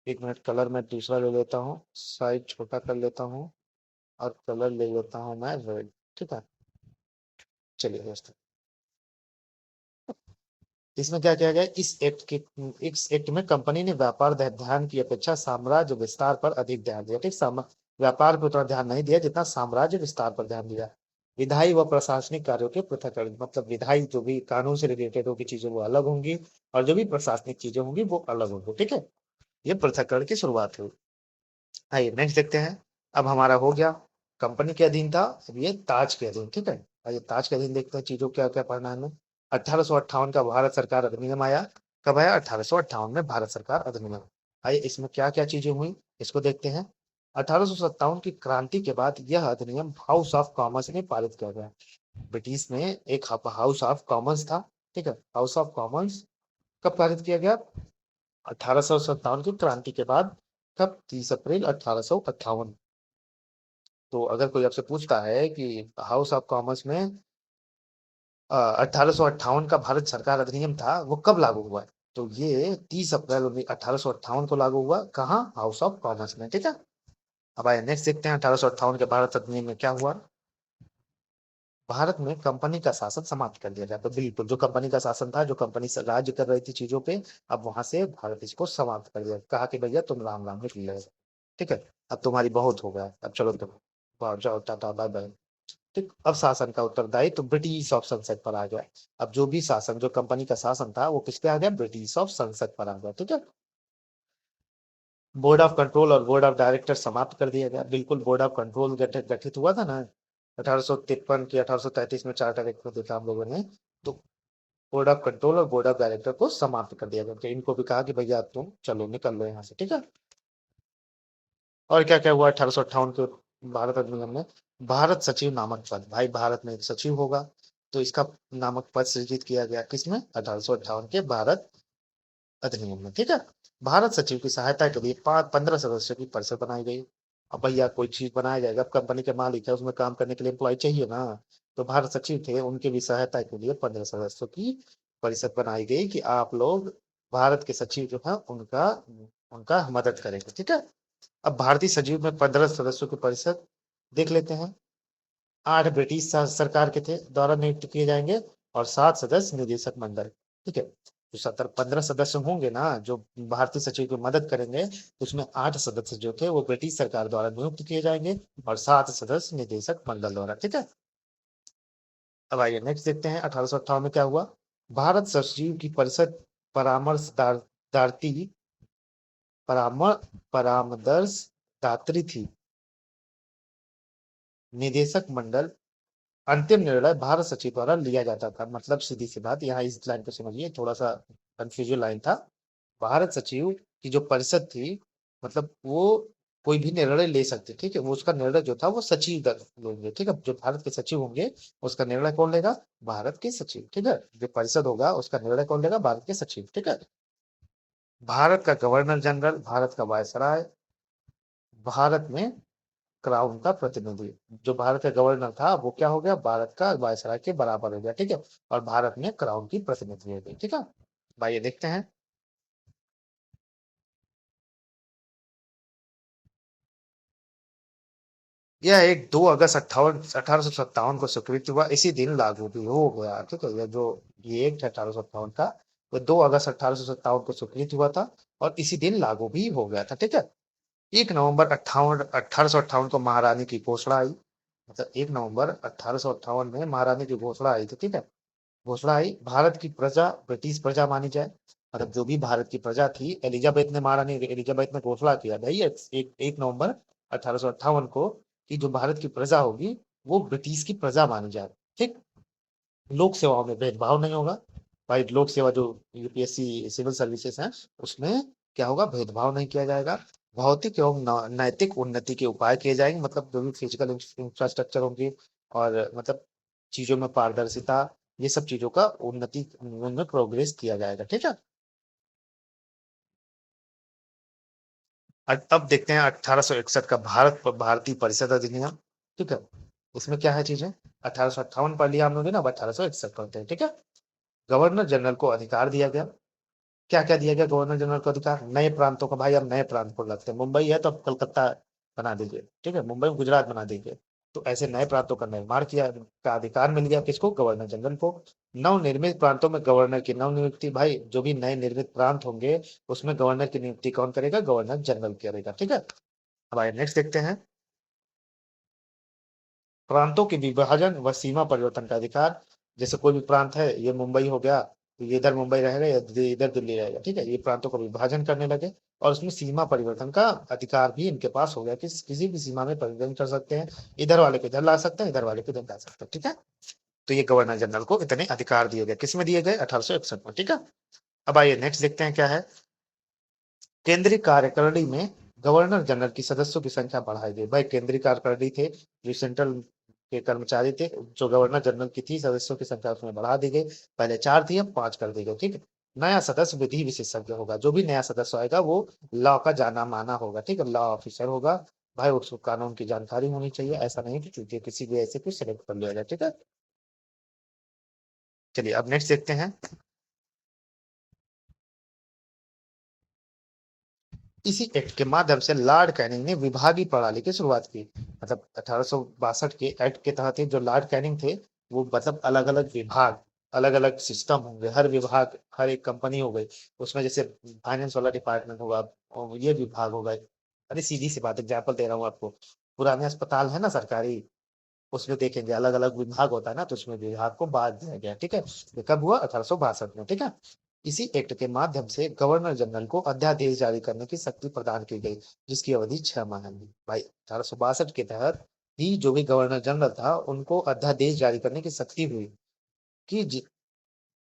एक मिनट, कलर मैं दूसरा ले लेता हूँ, साइज छोटा कर लेता हूँ और कलर ले लेता हूँ मैं रेड। ठीक है, चलिए दोस्तों। इसमें क्या किया गया, इस एक्ट में कंपनी ने व्यापार ध्यान की अपेक्षा साम्राज्य विस्तार पर अधिक ध्यान दिया। ठीक, व्यापार पर उतना ध्यान नहीं दिया जितना साम्राज्य विस्तार पर ध्यान दिया। विधायी व प्रशासनिक कार्यों के पृथक्करण, मतलब विधायी जो भी कानून से रिलेटेड होगी चीजें वो अलग होंगी, और जो भी प्रशासनिक चीजें होंगी वो अलग होंगी। ठीक है, ये पृथक्करण की शुरुआत हुई। आइए नेक्स्ट देखते हैं। अब हमारा हो गया कंपनी के अधीन था, अब ये ताज के अधीन। ठीक है, आइए ताज के अधीन देखते हैं चीजों क्या क्या पढ़ना है हमें। 1858 का भारत सरकार अधिनियम आया। कब आया? 1858 में भारत सरकार अधिनियम। आइए इसमें क्या क्या चीजें हुई इसको देखते हैं। 1857 की क्रांति के बाद यह अधिनियम हाउस ऑफ कॉमन्स में पारित किया गया। ब्रिटिश में एक हाउस ऑफ कॉमन्स था। ठीक है, हाउस ऑफ कॉमन्स कब पारित किया गया? 1857 की क्रांति के बाद। कब? 30 अप्रैल 1858। तो अगर कोई आपसे पूछता है कि हाउस ऑफ कॉमन्स में 1858 का भारत सरकार अधिनियम था वो कब लागू हुआ है, तो ये 30 अप्रैल 1858 को लागू हुआ। कहाँ? हाउस ऑफ कॉमन्स में। ठीक है, अब आइए नेक्स्ट देखते हैं 1858 के भारत अधिनियम में क्या हुआ। भारत में कंपनी का शासन समाप्त कर दिया गया। तो बिल्कुल जो कंपनी का शासन था, जो कंपनी राज्य कर रही थी चीजों पे, अब वहां से भारत इसको समाप्त कर दिया। कहा कि भैया तुम राम राम निकल गए। ठीक है, अब तुम्हारी बहुत हो गया, अब चलो तुम जाओ, टाटा बाय बाय। ठीक, अब शासन का उत्तरदायित्व तो ब्रिटिश ऑफ संसद पर आ गया। अब जो भी शासन, जो कंपनी का शासन था वो किस पे आ गया? ब्रिटिश ऑफ संसद पर आ गया। ठीक है, बोर्ड ऑफ कंट्रोल और बोर्ड ऑफ डायरेक्टर समाप्त कर दिया गया। बिल्कुल, बोर्ड ऑफ कंट्रोल गठित हुआ था ना 1853 की 1833 में चार्टर एक्ट में देखा हम लोगों ने। तो बोर्ड ऑफ कंट्रोल और बोर्ड ऑफ डायरेक्टर को समाप्त कर दिया गया, कि इनको भी कहा कि भैया अब तुम चलो निकल लो यहाँ से। ठीक है, और क्या क्या हुआ 1858 के भारत अधिनियम में? भारत सचिव नामक पद, भाई भारत में एक सचिव होगा, तो इसका नामक पद सृजित किया गया। किसमें? 1858 के भारत अधिनियम में। ठीक है, भारत सचिव की सहायता के लिए 15 सदस्यों की परिषद बनाई गई। अब भैया कोई चीज बनाया जाएगा, अब कंपनी के मालिक है, उसमें काम करने के लिए एम्प्लॉय चाहिए ना। तो भारत सचिव थे, उनके भी सहायता के लिए 15 सदस्यों की परिषद बनाई गई कि आप लोग भारत के सचिव जो है उनका उनका मदद करेंगे। ठीक है, अब भारतीय सचिव में 15 सदस्यों की परिषद देख लेते हैं। 8 ब्रिटिश सरकार के थे द्वारा नियुक्त किए जाएंगे, और 7 सदस्य निदेशक मंडल। ठीक है, तो 15 सदस्य होंगे ना जो भारतीय सचिव की मदद करेंगे, उसमें 8 सदस्य जो थे वो ब्रिटिश सरकार द्वारा नियुक्त किए जाएंगे, और 7 सदस्य निदेशक मंडल द्वारा। ठीक है, अब आइए नेक्स्ट देखते हैं 1858 में क्या हुआ। भारत सचिव की परिषद परामर्शदात्री परामर्शदात्री थी। निदेशक मंडल अंतिम निर्णय भारत सचिव द्वारा लिया जाता था। मतलब सीधी सी बात, यहाँ इस लाइन को समझिए, थोड़ा सा कंफ्यूजन लाइन था। भारत सचिव की जो परिषद थी, मतलब वो कोई भी निर्णय ले सकते। ठीक है, वो उसका निर्णय जो था वो सचिव लेंगे। ठीक है, जो भारत के सचिव होंगे उसका निर्णय कौन लेगा? भारत के सचिव। ठीक है, जो परिषद होगा उसका निर्णय कौन लेगा? भारत के सचिव। ठीक है, भारत का गवर्नर जनरल, भारत का वायसराय, भारत में क्राउन का प्रतिनिधि। जो भारत का गवर्नर था वो क्या हो गया? भारत का वायसराय के बराबर हो गया। ठीक है, और भारत में क्राउन की प्रतिनिधि हो गई। ठीक है, भाई देखते हैं। यह एक 2 अगस्त 1857 को स्वीकृत हुआ, इसी दिन लागू भी हो गया। ठीक है, यह जो ये एक्ट है 1857 का, वो 2 अगस्त 1857 को स्वीकृत हुआ था, और इसी दिन लागू भी हो गया था। ठीक है, 1 नवंबर 1858 को महारानी की घोषणा आई। मतलब 1 नवंबर 1858 में महारानी की घोषणा आई थी। ठीक है, घोषणा आई भारत की प्रजा ब्रिटिश प्रजा मानी जाए। मतलब जो भी भारत की प्रजा थी, एलिजाबेथ ने, महारानी एलिजाबेथ ने घोषणा किया भाई एक नवंबर 1858 को, कि जो भारत की प्रजा होगी वो ब्रिटिश की प्रजा मानी जाए। ठीक, लोक सेवाओं में भेदभाव नहीं होगा। भाई लोक सेवा जो यूपीएससी सिविल सर्विसेज है उसमें क्या होगा? भेदभाव नहीं किया जाएगा। भौतिक एवं नैतिक उन्नति के उपाय किए जाएंगे, मतलब जो भी फिजिकल इंफ्रास्ट्रक्चर होंगे, और मतलब चीजों में पारदर्शिता, ये सब चीजों का उन्नति उनमें प्रोग्रेस किया जाएगा। ठीक है, अब देखते हैं 1861 का भारतीय परिषद अधिनियम। ठीक है, इसमें क्या है चीजें? 1858 पढ़ लिया हम लोगों ने ना, अब 1861 पढ़ते हैं। ठीक है, गवर्नर जनरल को अधिकार दिया गया। क्या क्या दिया गया गवर्नर जनरल को अधिकार? नए प्रांतों का, भाई हम नए प्रांत को लगते हैं, मुंबई है तो अब कलकत्ता बना दीजिए। ठीक है, मुंबई गुजरात बना दीजिए। तो ऐसे नए प्रांतों का निर्माण किया का अधिकार मिल गया किसको? गवर्नर जनरल को। नवनिर्मित प्रांतों में गवर्नर की नवनियुक्ति, भाई जो भी नए निर्मित प्रांत होंगे उसमें गवर्नर की नियुक्ति कौन करेगा? गवर्नर जनरल करेगा, ठीक है। अब आइए नेक्स्ट देखते हैं, प्रांतों के विभाजन व सीमा परिवर्तन का अधिकार। जैसे कोई भी प्रांत है, ये मुंबई हो गया, तो ये इधर मुंबई रहेगा या इधर दिल्ली रहेगा, ठीक है। ये प्रांतों का विभाजन करने लगे और उसमें सीमा परिवर्तन का अधिकार भी इनके पास हो गया कि किसी भी सीमा में परिवर्तन कर सकते हैं, इधर वाले को इधर ला सकते हैं, इधर वाले को इधर ला सकते हैं, ठीक है। तो ये गवर्नर जनरल को इतने अधिकार दिए गए, किसमें दिए गए? 1861 में, ठीक है। अब आइए नेक्स्ट देखते हैं क्या है, केंद्रीय कार्यकारिणी में गवर्नर जनरल की सदस्यों की संख्या बढ़ाई गई। भाई केंद्रीय कार्यकारिणी थे, जो सेंट्रल के कर्मचारी थे, जो गवर्नर जनरल की थी, सदस्यों की संख्या उसमें बढ़ा दी गई। पहले 4 थी, अब 5 कर दी गई, ठीक है। नया सदस्य विधि विशेषज्ञ होगा, जो भी नया सदस्य आएगा वो लॉ का जाना माना होगा, ठीक है, लॉ ऑफिसर होगा। भाई उसको कानून की जानकारी होनी चाहिए, ऐसा नहीं कि चूंकि किसी भी ऐसे को सिलेक्ट कर लिया जाए, ठीक है। चलिए अब नेक्स्ट देखते हैं, इसी एक्ट के माध्यम से लॉर्ड कैनिंग ने विभागीय प्रणाली की शुरुआत की। मतलब 1862 के एक्ट के तहत ही जो लॉर्ड कैनिंग थे, वो मतलब अलग अलग विभाग, अलग अलग सिस्टम होंगे, हर विभाग, हर एक कंपनी हो गई उसमें, जैसे फाइनेंस वाला डिपार्टमेंट होगा और ये विभाग होगा। अरे सीधी सी बात एग्जाम्पल दे रहा हूँ आपको, पुराने अस्पताल है ना सरकारी, उसमें देखेंगे अलग अलग विभाग होता है ना, तो उसमें विभाग को बांट दिया गया, ठीक है। ये कब हुआ? 1862 में, ठीक है। इसी एक्ट के माध्यम से गवर्नर जनरल को अध्यादेश जारी करने की शक्ति प्रदान की गई, जिसकी अवधि 6 माह है। भाई 1862 के तहत ही जो भी गवर्नर जनरल था उनको अध्यादेश जारी करने की शक्ति हुई कि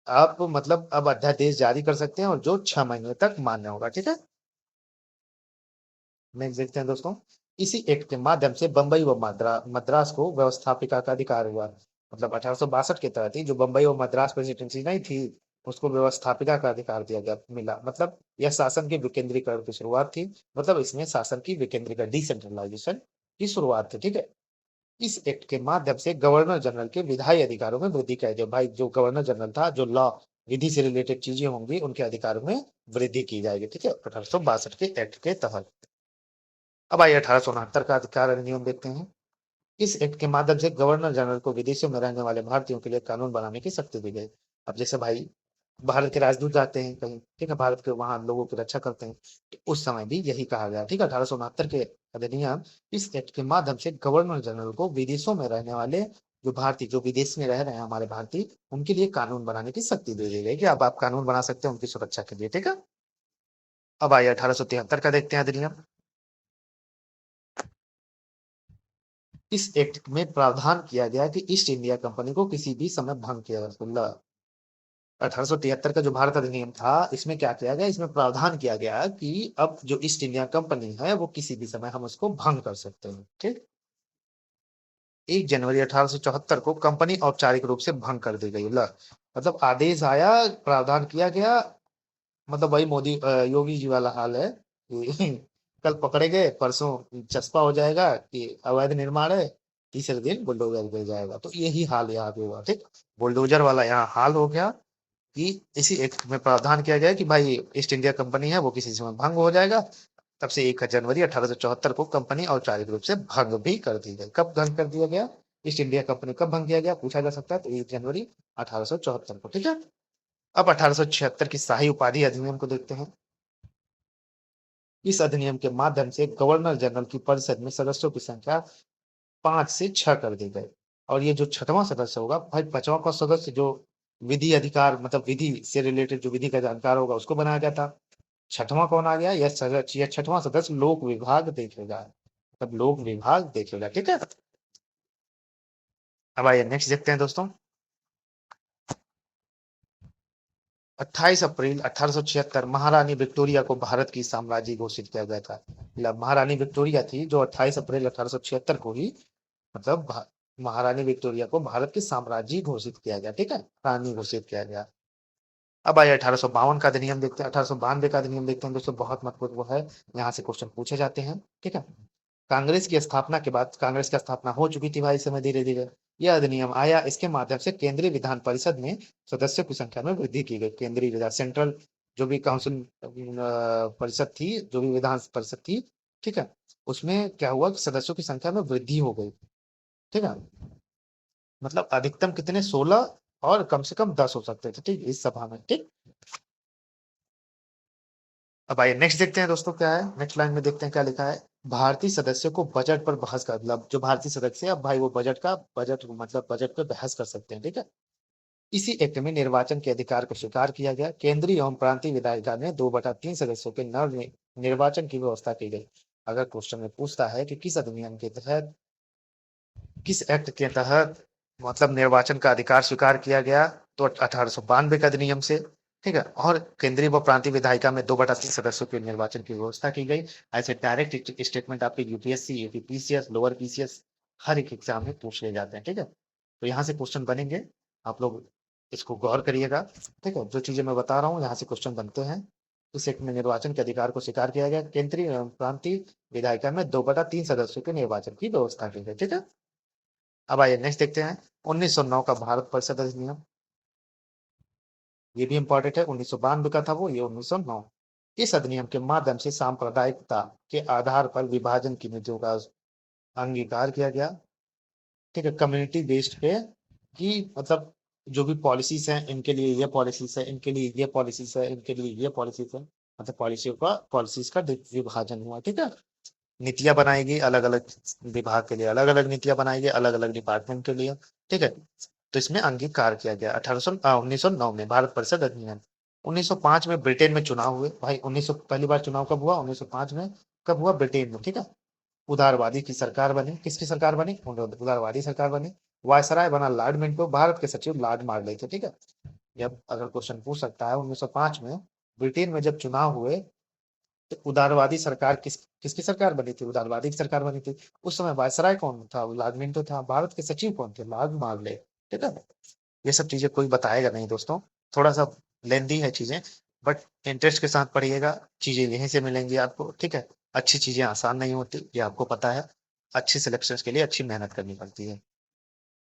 आप मतलब अब अध्यादेश जारी कर सकते हैं और जो 6 महीने तक मान्य होगा, ठीक है। नेक्स्ट देखते हैं दोस्तों, इसी एक्ट के माध्यम से बंबई व मद्रास को व्यवस्थापिका का अधिकार हुआ। मतलब 1862 के तहत ही जो बंबई और मद्रास प्रेसिडेंसी नहीं थी, उसको व्यवस्थापिका का अधिकार दिया गया, मिला। मतलब यह शासन के विकेंद्रीकरण की शुरुआत थी। मतलब इसमें शासन की विकेंद्रीकरण, डिसेंट्रलाइजेशन की शुरुआत थी, ठीक है। इस एक्ट के माध्यम से गवर्नर जनरल के विधायी अधिकारों में वृद्धि कर दी। भाई जो गवर्नर जनरल था, जो लॉ विधि से रिलेटेड चीजें होंगी उनके अधिकारों में वृद्धि की जाएगी, ठीक है, 1862 के एक्ट के तहत। अब आइए 1869 का अधिकार अधिनियम देखते हैं। इस एक्ट के माध्यम से गवर्नर जनरल को विदेशों में रहने वाले भारतीयों के लिए कानून बनाने की शक्ति दी गई। अब जैसे भाई भारत के राजदूत जाते हैं कहीं, ठीक है, भारत के वहां लोगों की रक्षा करते हैं, तो उस समय भी यही कहा गया, ठीक है। 1869 के अधिनियम, इस एक्ट के माध्यम से गवर्नर जनरल को विदेशों में रहने वाले जो भारतीय, जो विदेश में रह रहे हैं हमारे भारतीय, उनके लिए कानून बनाने की शक्ति दे दी गई कि अब आप कानून बना सकते हैं उनकी सुरक्षा के लिए, ठीक है। अब आइए 1873 का देखते हैं अधिनियम। इस एक्ट में प्रावधान किया गया कि ईस्ट इंडिया कंपनी को किसी भी समय भंग किया जा सकता। 1873 का जो भारत अधिनियम था, इसमें क्या किया गया? इसमें प्रावधान किया गया कि अब जो ईस्ट इंडिया कंपनी है वो किसी भी समय हम उसको भंग कर सकते हैं, ठीक। 1 जनवरी 1874 को कंपनी औपचारिक रूप से भंग कर दी गई। मतलब आदेश आया, प्रावधान किया गया, मतलब वही मोदी योगी जी वाला हाल है कि कल पकड़े गए, परसों चस्पा हो जाएगा कि अवैध निर्माण है, तीसरे दिन बुलडोजर गिर जाएगा। तो यही हाल यहाँ पे हुआ, ठीक। बुलडोजर वाला यहाँ हाल हो गया कि इसी एक्ट में प्रावधान किया गया कि भाई ईस्ट इंडिया कंपनी है वो किसी समय भंग हो जाएगा। तब से 1 जनवरी 1874 को कंपनी औपचारिक रूप से भंग भी कर दी गई। कब भंग कर दिया गया? ईस्ट इंडिया कंपनी कब भंग किया गया पूछा जा सकता है, तो 1 जनवरी 1874 को, ठीक है। अब 1876 की शाही उपाधि अधिनियम को देखते हैं। इस अधिनियम के माध्यम से गवर्नर जनरल की परिषद में सदस्यों की संख्या 5 से 6 कर दी गई। और ये जो छठवां सदस्य होगा, भाई पांचवा का सदस्य जो विधि अधिकार, मतलब विधि से रिलेटेड जो विधि का जानकार होगा उसको बनाया गया था। छठवां कौन आ गया? यह छठवां सदस्य लोक विभाग देखेगा, मतलब लोक विभाग देखेगा, ठीक है। अब आइए नेक्स्ट देखते हैं दोस्तों, 28 अप्रैल 1876 महारानी विक्टोरिया को भारत की साम्राज्य घोषित किया गया था। मतलब महारानी विक्टोरिया थी जो 28 अप्रैल 1876 को ही, मतलब महारानी विक्टोरिया को भारत की साम्राज्य घोषित किया गया, ठीक है, रानी घोषित किया गया। अब आइए 1852 का अधिनियम देखते हैं, 1892 का अधिनियम देखते हैं दोस्तों, बहुत महत्वपूर्ण है, यहाँ से क्वेश्चन पूछे जाते हैं, ठीक है। कांग्रेस की स्थापना के बाद, कांग्रेस की स्थापना हो चुकी थी भाई समय धीरे धीरे, यह अधिनियम आया, इसके माध्यम से केंद्रीय विधान परिषद में सदस्यों की संख्या में वृद्धि की गई। केंद्रीय विधान, सेंट्रल जो भी काउंसिल परिषद थी, जो भी विधान परिषद थी, ठीक है, उसमें क्या हुआ कि सदस्यों की संख्या में वृद्धि हो गई। ठीक है, मतलब अधिकतम कितने, 16 और कम से कम 10 हो सकते थे, ठीक, इस सभा में, ठीक। अब आइए नेक्स्ट देखते हैं दोस्तों क्या है, नेक्स्ट लाइन में देखते हैं क्या लिखा है। भारतीय सदस्यों को बजट पर बहस का, मतलब जो भारतीय सदस्य है, अब भाई वो बजट मतलब बजट पे बहस कर सकते हैं, ठीक है। इसी एक्ट में निर्वाचन के अधिकार को स्वीकार किया गया। केंद्रीय एवं प्रांतीय विधायिका में 2/3 सदस्यों के निर्वाचन की व्यवस्था की गई। अगर क्वेश्चन में पूछता है कि किस अधिनियम के तहत, किस एक्ट के तहत मतलब निर्वाचन का अधिकार स्वीकार किया गया, तो 1892 के अधिनियम से, ठीक है। और केंद्रीय व प्रांतीय विधायिका में 2/3 सदस्यों के निर्वाचन की व्यवस्था की गई। ऐसे डायरेक्ट स्टेटमेंट आपके यूपीएससी, यूपीपीसीएस, लोअर पीसीएस हर एक एग्जाम में पूछ लिए जाते हैं, ठीक है। तो यहाँ से क्वेश्चन बनेंगे, आप लोग इसको गौर करिएगा, ठीक है। जो चीजें मैं बता रहा हूँ यहाँ से क्वेश्चन बनते हैं। इस एक्ट में निर्वाचन के अधिकार को स्वीकार किया गया। केंद्रीय एवं प्रांतीय विधायिका में 2/3 सदस्यों के निर्वाचन की व्यवस्था की गई, ठीक है। अब आइए नेक्स्ट देखते हैं 1909 का भारत परिषद अधिनियम। ये भी इंपॉर्टेंट है, 1992 का था वो, ये 1909। इस अधिनियम के माध्यम से सांप्रदायिकता के आधार पर विभाजन की नीतियों का अंगीकार किया गया, ठीक है। कम्युनिटी बेस्ड पे कि मतलब जो भी पॉलिसीज हैं, इनके लिए ये पॉलिसीज है, इनके लिए ये पॉलिसीज है, इनके लिए ये पॉलिसीज है, मतलब पॉलिसीज का विभाजन हुआ, ठीक है। नीतियां बनाएगी अलग अलग विभाग के लिए, अलग अलग नीतियां बनाएगी अलग अलग डिपार्टमेंट के लिए, ठीक है। तो इसमें अंगीकार किया गया 1909 में भारत परिषद अधिनियम। 1905 में ब्रिटेन में चुनाव हुए भाई। 1900 पहली बार चुनाव कब हुआ, 1905 में। कब हुआ, ब्रिटेन में, ठीक है। उदारवादी की सरकार बनी, किसकी सरकार बनी, उदारवादी सरकार बनी। वायसराय बना लॉर्ड मिंटो, भारत के सचिव लॉर्ड मार्ले थे, ठीक है। जब अगर क्वेश्चन पूछ सकता है 1905 में ब्रिटेन में जब चुनाव हुए, तो उदारवादी सरकार किसकी सरकार बनी थी, उदारवादी की सरकार बनी थी। उस समय वायसराय कौन था, लॉर्ड मिंटो था। भारत के सचिव कौन थे, लॉर्ड मार्ले, ठीक है। ये सब चीजें कोई बताएगा नहीं दोस्तों, थोड़ा सा लेंदी है चीजें, बट इंटरेस्ट के साथ पढ़िएगा, चीजें यहीं से मिलेंगी आपको, ठीक है। अच्छी चीजें आसान नहीं होती, ये आपको पता है। अच्छी सिलेक्शन के लिए अच्छी मेहनत करनी पड़ती है।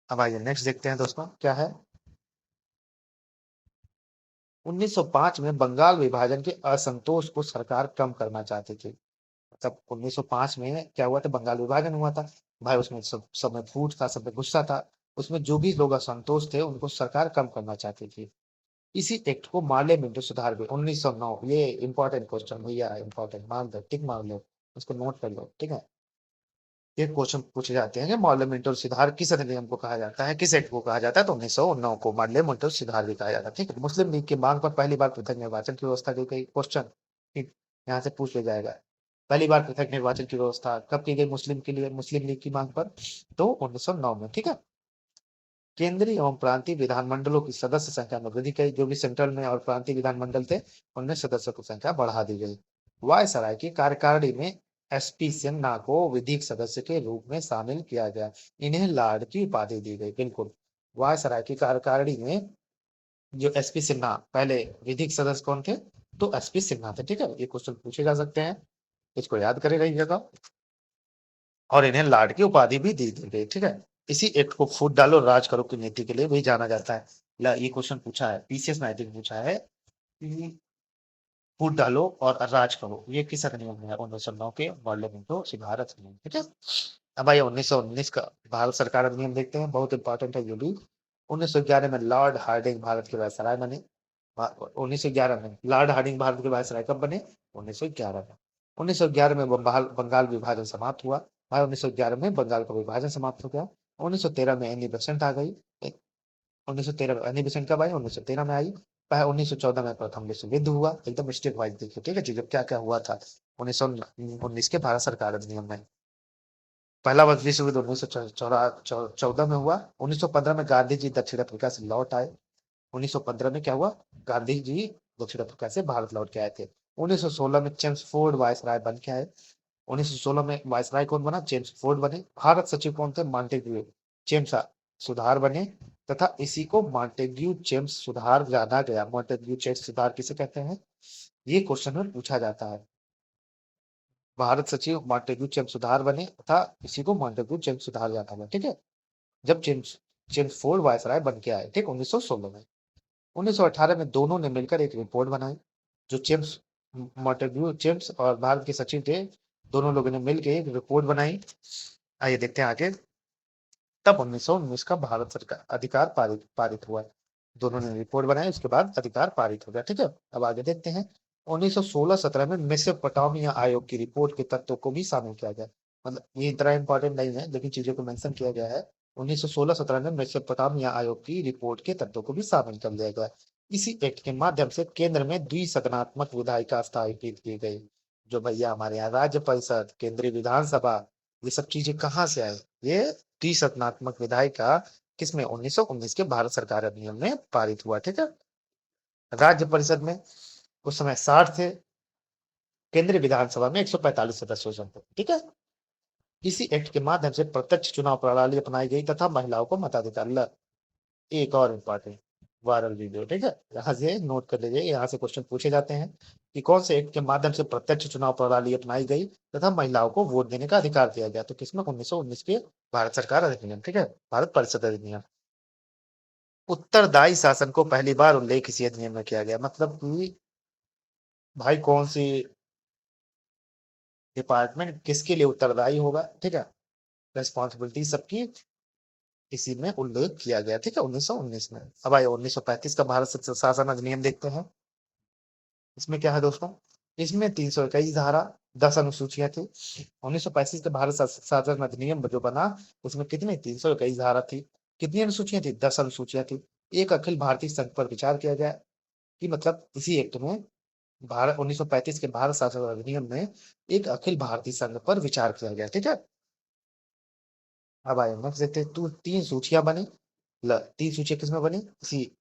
अब आइए नेक्स्ट देखते हैं दोस्तों क्या है। 1905 में बंगाल विभाजन के असंतोष को सरकार कम करना चाहती थी। मतलब 1905 में क्या हुआ था, बंगाल विभाजन हुआ था भाई। उसमें सब में फूट था, सब में गुस्सा था। उसमें जो भी लोग असंतोष थे उनको सरकार कम करना चाहती थी। इसी एक्ट को मार्ले मिंटो सुधार भी 1909, ये इंपॉर्टेंट क्वेश्चन भैया, इंपॉर्टेंट, मान दो, टिक मार लो, उसको नोट कर लो, ठीक है। ये क्वेश्चन पूछे जाते हैं कि मार्ले मिंटो सुधार किस अधिनियम को कहा जाता है, किस एक्ट को कहा जाता है, तो 1909 को मार्ले मिंटो सुधार भी कहा जाता है, ठीक है। मुस्लिम लीग की मांग पर पहली बार पृथक निर्वाचन की व्यवस्था की गई, क्वेश्चन ठीक यहाँ से पूछ लिया जाएगा। पहली बार पृथक निर्वाचन की व्यवस्था कब की गई मुस्लिम के लिए, मुस्लिम लीग की मांग पर, तो 1909 में, ठीक है। केंद्रीय एवं प्रांतीय विधानमंडलों की सदस्य संख्या में वृद्धि करी। जो भी सेंट्रल में और प्रांतीय विधानमंडल थे, उनमें सदस्यों की संख्या बढ़ा दी गई। वायसराय की कार्यकारिणी में एसपी सिन्हा को विधिक सदस्य के रूप में शामिल किया गया। इन्हें लॉर्ड की उपाधि दी गई, बिल्कुल। वायसराय की कार्यकारिणी में जो एसपी सिन्हा पहले विधिक सदस्य कौन थे, तो एसपी सिन्हा थे, ठीक है। ये क्वेश्चन पूछे जा सकते हैं, इसको याद करे रहिएगा। और इन्हें लॉर्ड की उपाधि भी दी गई, ठीक है। इसी एक्ट को फूट डालो राज करो की नीति के लिए भी जाना जाता है। ये क्वेश्चन पूछा है पीसीएस में, आई थिंक पूछा है कि फूट डालो और राज करो ये किस अधिनियम में है, 1909 के पार्लियामेंटो भारत अधिनियम, ठीक है। अब आइए 1919 का भारत सरकार अधिनियम देखते हैं, बहुत इंपॉर्टेंट है ये भी। 1911 में लॉर्ड हार्डिंग भारत के वायसराय बने। 1911 में लॉर्ड हार्डिंग भारत के वायसराय कब बने, 1911 में। 1911 में बंगाल बंगाल विभाजन समाप्त हुआ भाई। 1911 में बंगाल का विभाजन समाप्त हो गया। 1913 में एनी बेसेंट आ गई। 1913 में एनी बेसेंट कब आई, 1913 में आई। 1914 में प्रथम विश्व युद्ध हुआ। एकदम स्टेप वाइज देखिए, ठीक है जी, जब क्या क्या हुआ था 1919 के भारत सरकार अधिनियम में। पहला विश्व युद्ध 1914 में हुआ। 1915 में गांधी जी दक्षिण अफ्रीका से लौट आए। 1915 में क्या हुआ, गांधी जी दक्षिण अफ्रीका से भारत लौट के आए थे। 1916 में चेम्सफोर्ड वायसराय बन के आए। 1916 में वायसराय कौन बना, चेम्सफोर्ड बने। भारत सचिव कौन थे, मॉन्टेग्यू चेम्स सुधार बने। तथा इसी को मॉन्टेग्यू चेम्स सुधार जाना गया। मॉन्टेग्यू चेम्स सुधार किसे कहते हैं, ये क्वेश्चन में पूछा जाता है। भारत सचिव मॉन्टेग्यू चेम्स सुधार बने तथा इसी को मॉन्टेग्यू चेम्स सुधार जाना गया, ठीक है। जब चेम्सफोर्ड वायसराय बन के आए, ठीक, 1916 में। 1918 में दोनों ने मिलकर एक रिपोर्ट बनाई। जो चेम्स मॉन्टेग्यू चेम्स और भारत के सचिव थे, दोनों लोगों ने मिलकर एक रिपोर्ट बनाई। आइए देखते हैं आगे। तब 1919 का भारत सरकार अधिकार पारित पारित हुआ। दोनों ने रिपोर्ट बनाई, उसके बाद अधिकार पारित हो गया। ठीक है, अब आगे देखते हैं। 1916-17 में मेसोपोटामिया आयोग की रिपोर्ट के तत्वों को भी शामिल किया गया। मतलब ये इतना इंपॉर्टेंट नहीं है, लेकिन चीजों को मेंशन किया गया है। 1916-17 में मेसोपोटामिया आयोग की रिपोर्ट के तत्वों को भी शामिल कर लिया गया। इसी एक्ट के माध्यम से केंद्र में द्विसदनात्मक विधायिका स्थापित की गई। जो भैया हमारे यहाँ राज्य परिषद, केंद्रीय विधानसभा, ये सब चीजें कहाँ से आए? ये त्रिसदनात्मक विधायिका किसमें? 1919 के भारत सरकार अधिनियम में पारित हुआ। ठीक है, राज्य परिषद में उस समय 60 थे, केंद्रीय विधानसभा में 145 सदस्य थे। ठीक है, इसी एक्ट के माध्यम से प्रत्यक्ष चुनाव प्रणाली अपनाई गई तथा महिलाओं को मताधिकार। एक और इम्पोर्टेंट वायरल वीडियो। ठीक है, यहाँ से नोट कर लीजिए, यहाँ से क्वेश्चन पूछे जाते हैं कि कौन से एक्ट के माध्यम से प्रत्यक्ष चुनाव प्रणाली अपनाई गई तथा महिलाओं को वोट देने का अधिकार दिया गया? तो किसमें? 1919 के भारत सरकार अधिनियम। ठीक है, भारत परिषद अधिनियम। उत्तरदायी शासन को पहली बार उल्लेख इसी अधिनियम में किया गया। मतलब कि भाई कौन सी डिपार्टमेंट किसके लिए उत्तरदायी होगा? ठीक है, रेस्पॉन्सिबिलिटी सबकी इसी में उल्लेख किया गया। ठीक है, 1919 में। अब आइए 1935 का भारत शासन अधिनियम देखते हैं। इसमें क्या है दोस्तों? इसमें 321 धारा, 10 अनुसूचियां थी। 1935 के भारत शासन अधिनियम जो बना, उसमें कितनी? 321 धारा थी। कितनी अनुसूचियां थी? 10 अनुसूचियां थी। एक अखिल भारतीय संघ पर विचार किया गया कि मतलब इसी एक्ट में, भारत 1935 के भारत शासन अधिनियम में एक अखिल भारतीय संघ पर विचार किया गया। ठीक है, अब आए नेक्स्ट देखते हैं। तू तीन सूचियां बनी। तीन सूचियां किसमें बनी? इसी।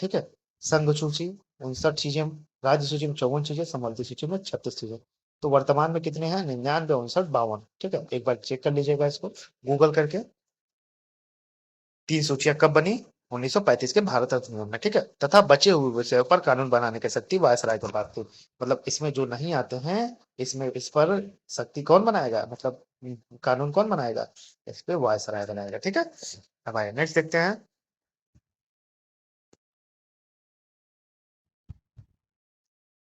ठीक है, संघ सूची 59 चीजें, राज्य सूची में 54 चीजें, संबंधित सूची में 36 चीजें। तो वर्तमान में कितने हैं? 99, 59, 52। ठीक है, एक बार चेक कर लीजिएगा इसको गूगल करके। तीन सूचियां कब बनी? 1935 के भारत अधिनियम में। ठीक है, तथा बचे हुए विषयों पर कानून बनाने की शक्ति वायसराय के पास थी। मतलब इसमें जो नहीं आते हैं, इसमें इस पर शक्ति कौन बनाएगा? मतलब कानून कौन बनाएगा? इस पे वायसराय बनाएगा। ठीक है, अब आइए नेक्स्ट देखते हैं।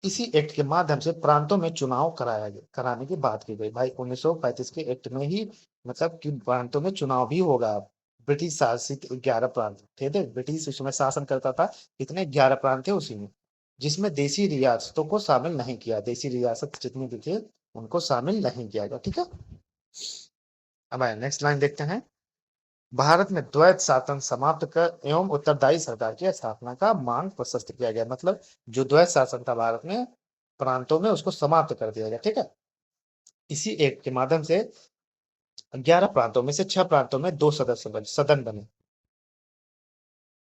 इसी एक्ट के माध्यम से प्रांतों में चुनाव कराया गया, कराने की बात की गई। भाई 1935 के एक्ट में ही मतलब कि प्रांतों में चुनाव भी होगा। ब्रिटिश शासित 11 प्रांत थे, ब्रिटिश उसमें शासन करता था। कितने? 11 प्रांत थे उसी में, जिसमें देसी रियासतों को शामिल नहीं किया। देसी रियासत जितनी भी थे, उनको शामिल नहीं किया गया। ठीक है, अब आए नेक्स्ट लाइन देखते हैं। भारत में द्वैत शासन समाप्त कर एवं उत्तरदायी सरकार की स्थापना का मांग प्रशस्त किया गया। मतलब जो द्वैत शासन था भारत में प्रांतों में, उसको समाप्त कर दिया गया। ठीक है, इसी एक्ट के माध्यम से 11 प्रांतों में से 6 प्रांतों में 2 सदस्य बने, सदन बने।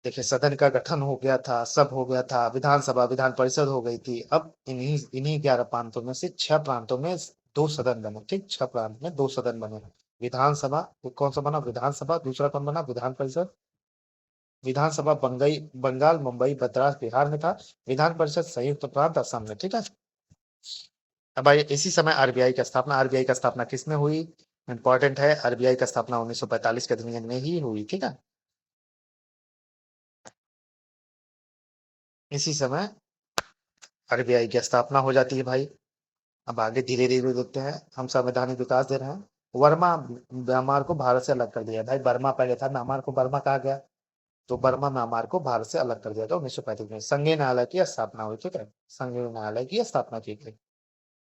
देखिए, सदन का गठन हो गया था, सब हो गया था, विधानसभा विधान परिषद हो गई थी। अब इन्हीं इन्हीं 11 प्रांतों में से 6 प्रांतों में 2 सदन बने। ठीक, 6 प्रांत में 2 सदन बने। विधानसभा, कौन सा बना? विधानसभा। दूसरा कौन बना? विधान परिषद। विधानसभा बंगई बंगाल, मुंबई, मद्रास बिहार में था। विधान परिषद संयुक्त प्रांत असम में। ठीक है, अब आइए इसी समय आरबीआई की स्थापना। आरबीआई का स्थापना किसमें हुई? इंपॉर्टेंट है, आरबीआई का स्थापना 1945 के अधिनियम में ही हुई। ठीक है, इसी समय आरबीआई की स्थापना हो जाती है भाई। अब आगे धीरे धीरे देखते हैं, हम संवैधानिक विकास दे रहे हैं। वर्मा म्यांमार को भारत से अलग कर दिया भाई। बर्मा पहले था, म्यांमार को बर्मा कहा गया। तो बर्मा म्यांमार को भारत से अलग कर दिया था 1935 में। संघीय न्यायालय की स्थापना हुई। ठीक है, संघीय न्यायालय की स्थापना की गई।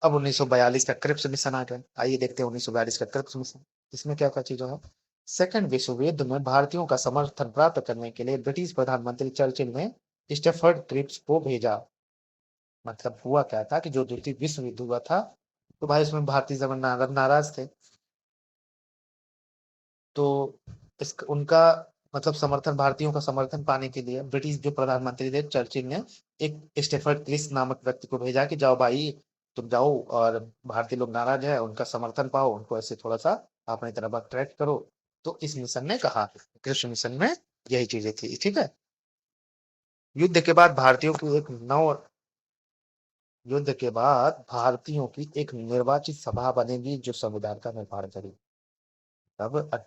अब 1942 का क्रिप्स मिशन आ गया। आइए देखते हैं 1942 का क्रिप्स मिशन। इसमें क्या क्या चीजें हैं? सेकंड विश्व युद्ध में भारतीयों का समर्थन प्राप्त करने के लिए ब्रिटिश प्रधानमंत्री चर्चिल ने स्टेफर्ड क्रिप्स को भेजा। मतलब हुआ क्या था कि जो द्वितीय विश्व युद्ध हुआ था, तो भाई उसमें भारतीय जवान नाराज थे। तो इस उनका मतलब समर्थन, भारतीयों का समर्थन पाने के लिए ब्रिटिश जो प्रधानमंत्री थे चर्चिल ने एक स्टेफर्ड क्रिप्स नामक व्यक्ति को भेजा कि जाओ भाई, तुम जाओ और भारतीय लोग नाराज है, उनका समर्थन पाओ, उनको ऐसे थोड़ा सा अपनी तरफ अट्रैक्ट करो। तो इस मिशन ने कहा, क्रिप्स मिशन में यही चीजें थी। ठीक है, युद्ध के बाद भारतीयों की एक नव युद्ध के बाद भारतीयों की एक निर्वाचित सभा बनेगी जो संविधान का निर्माण करेगी। अब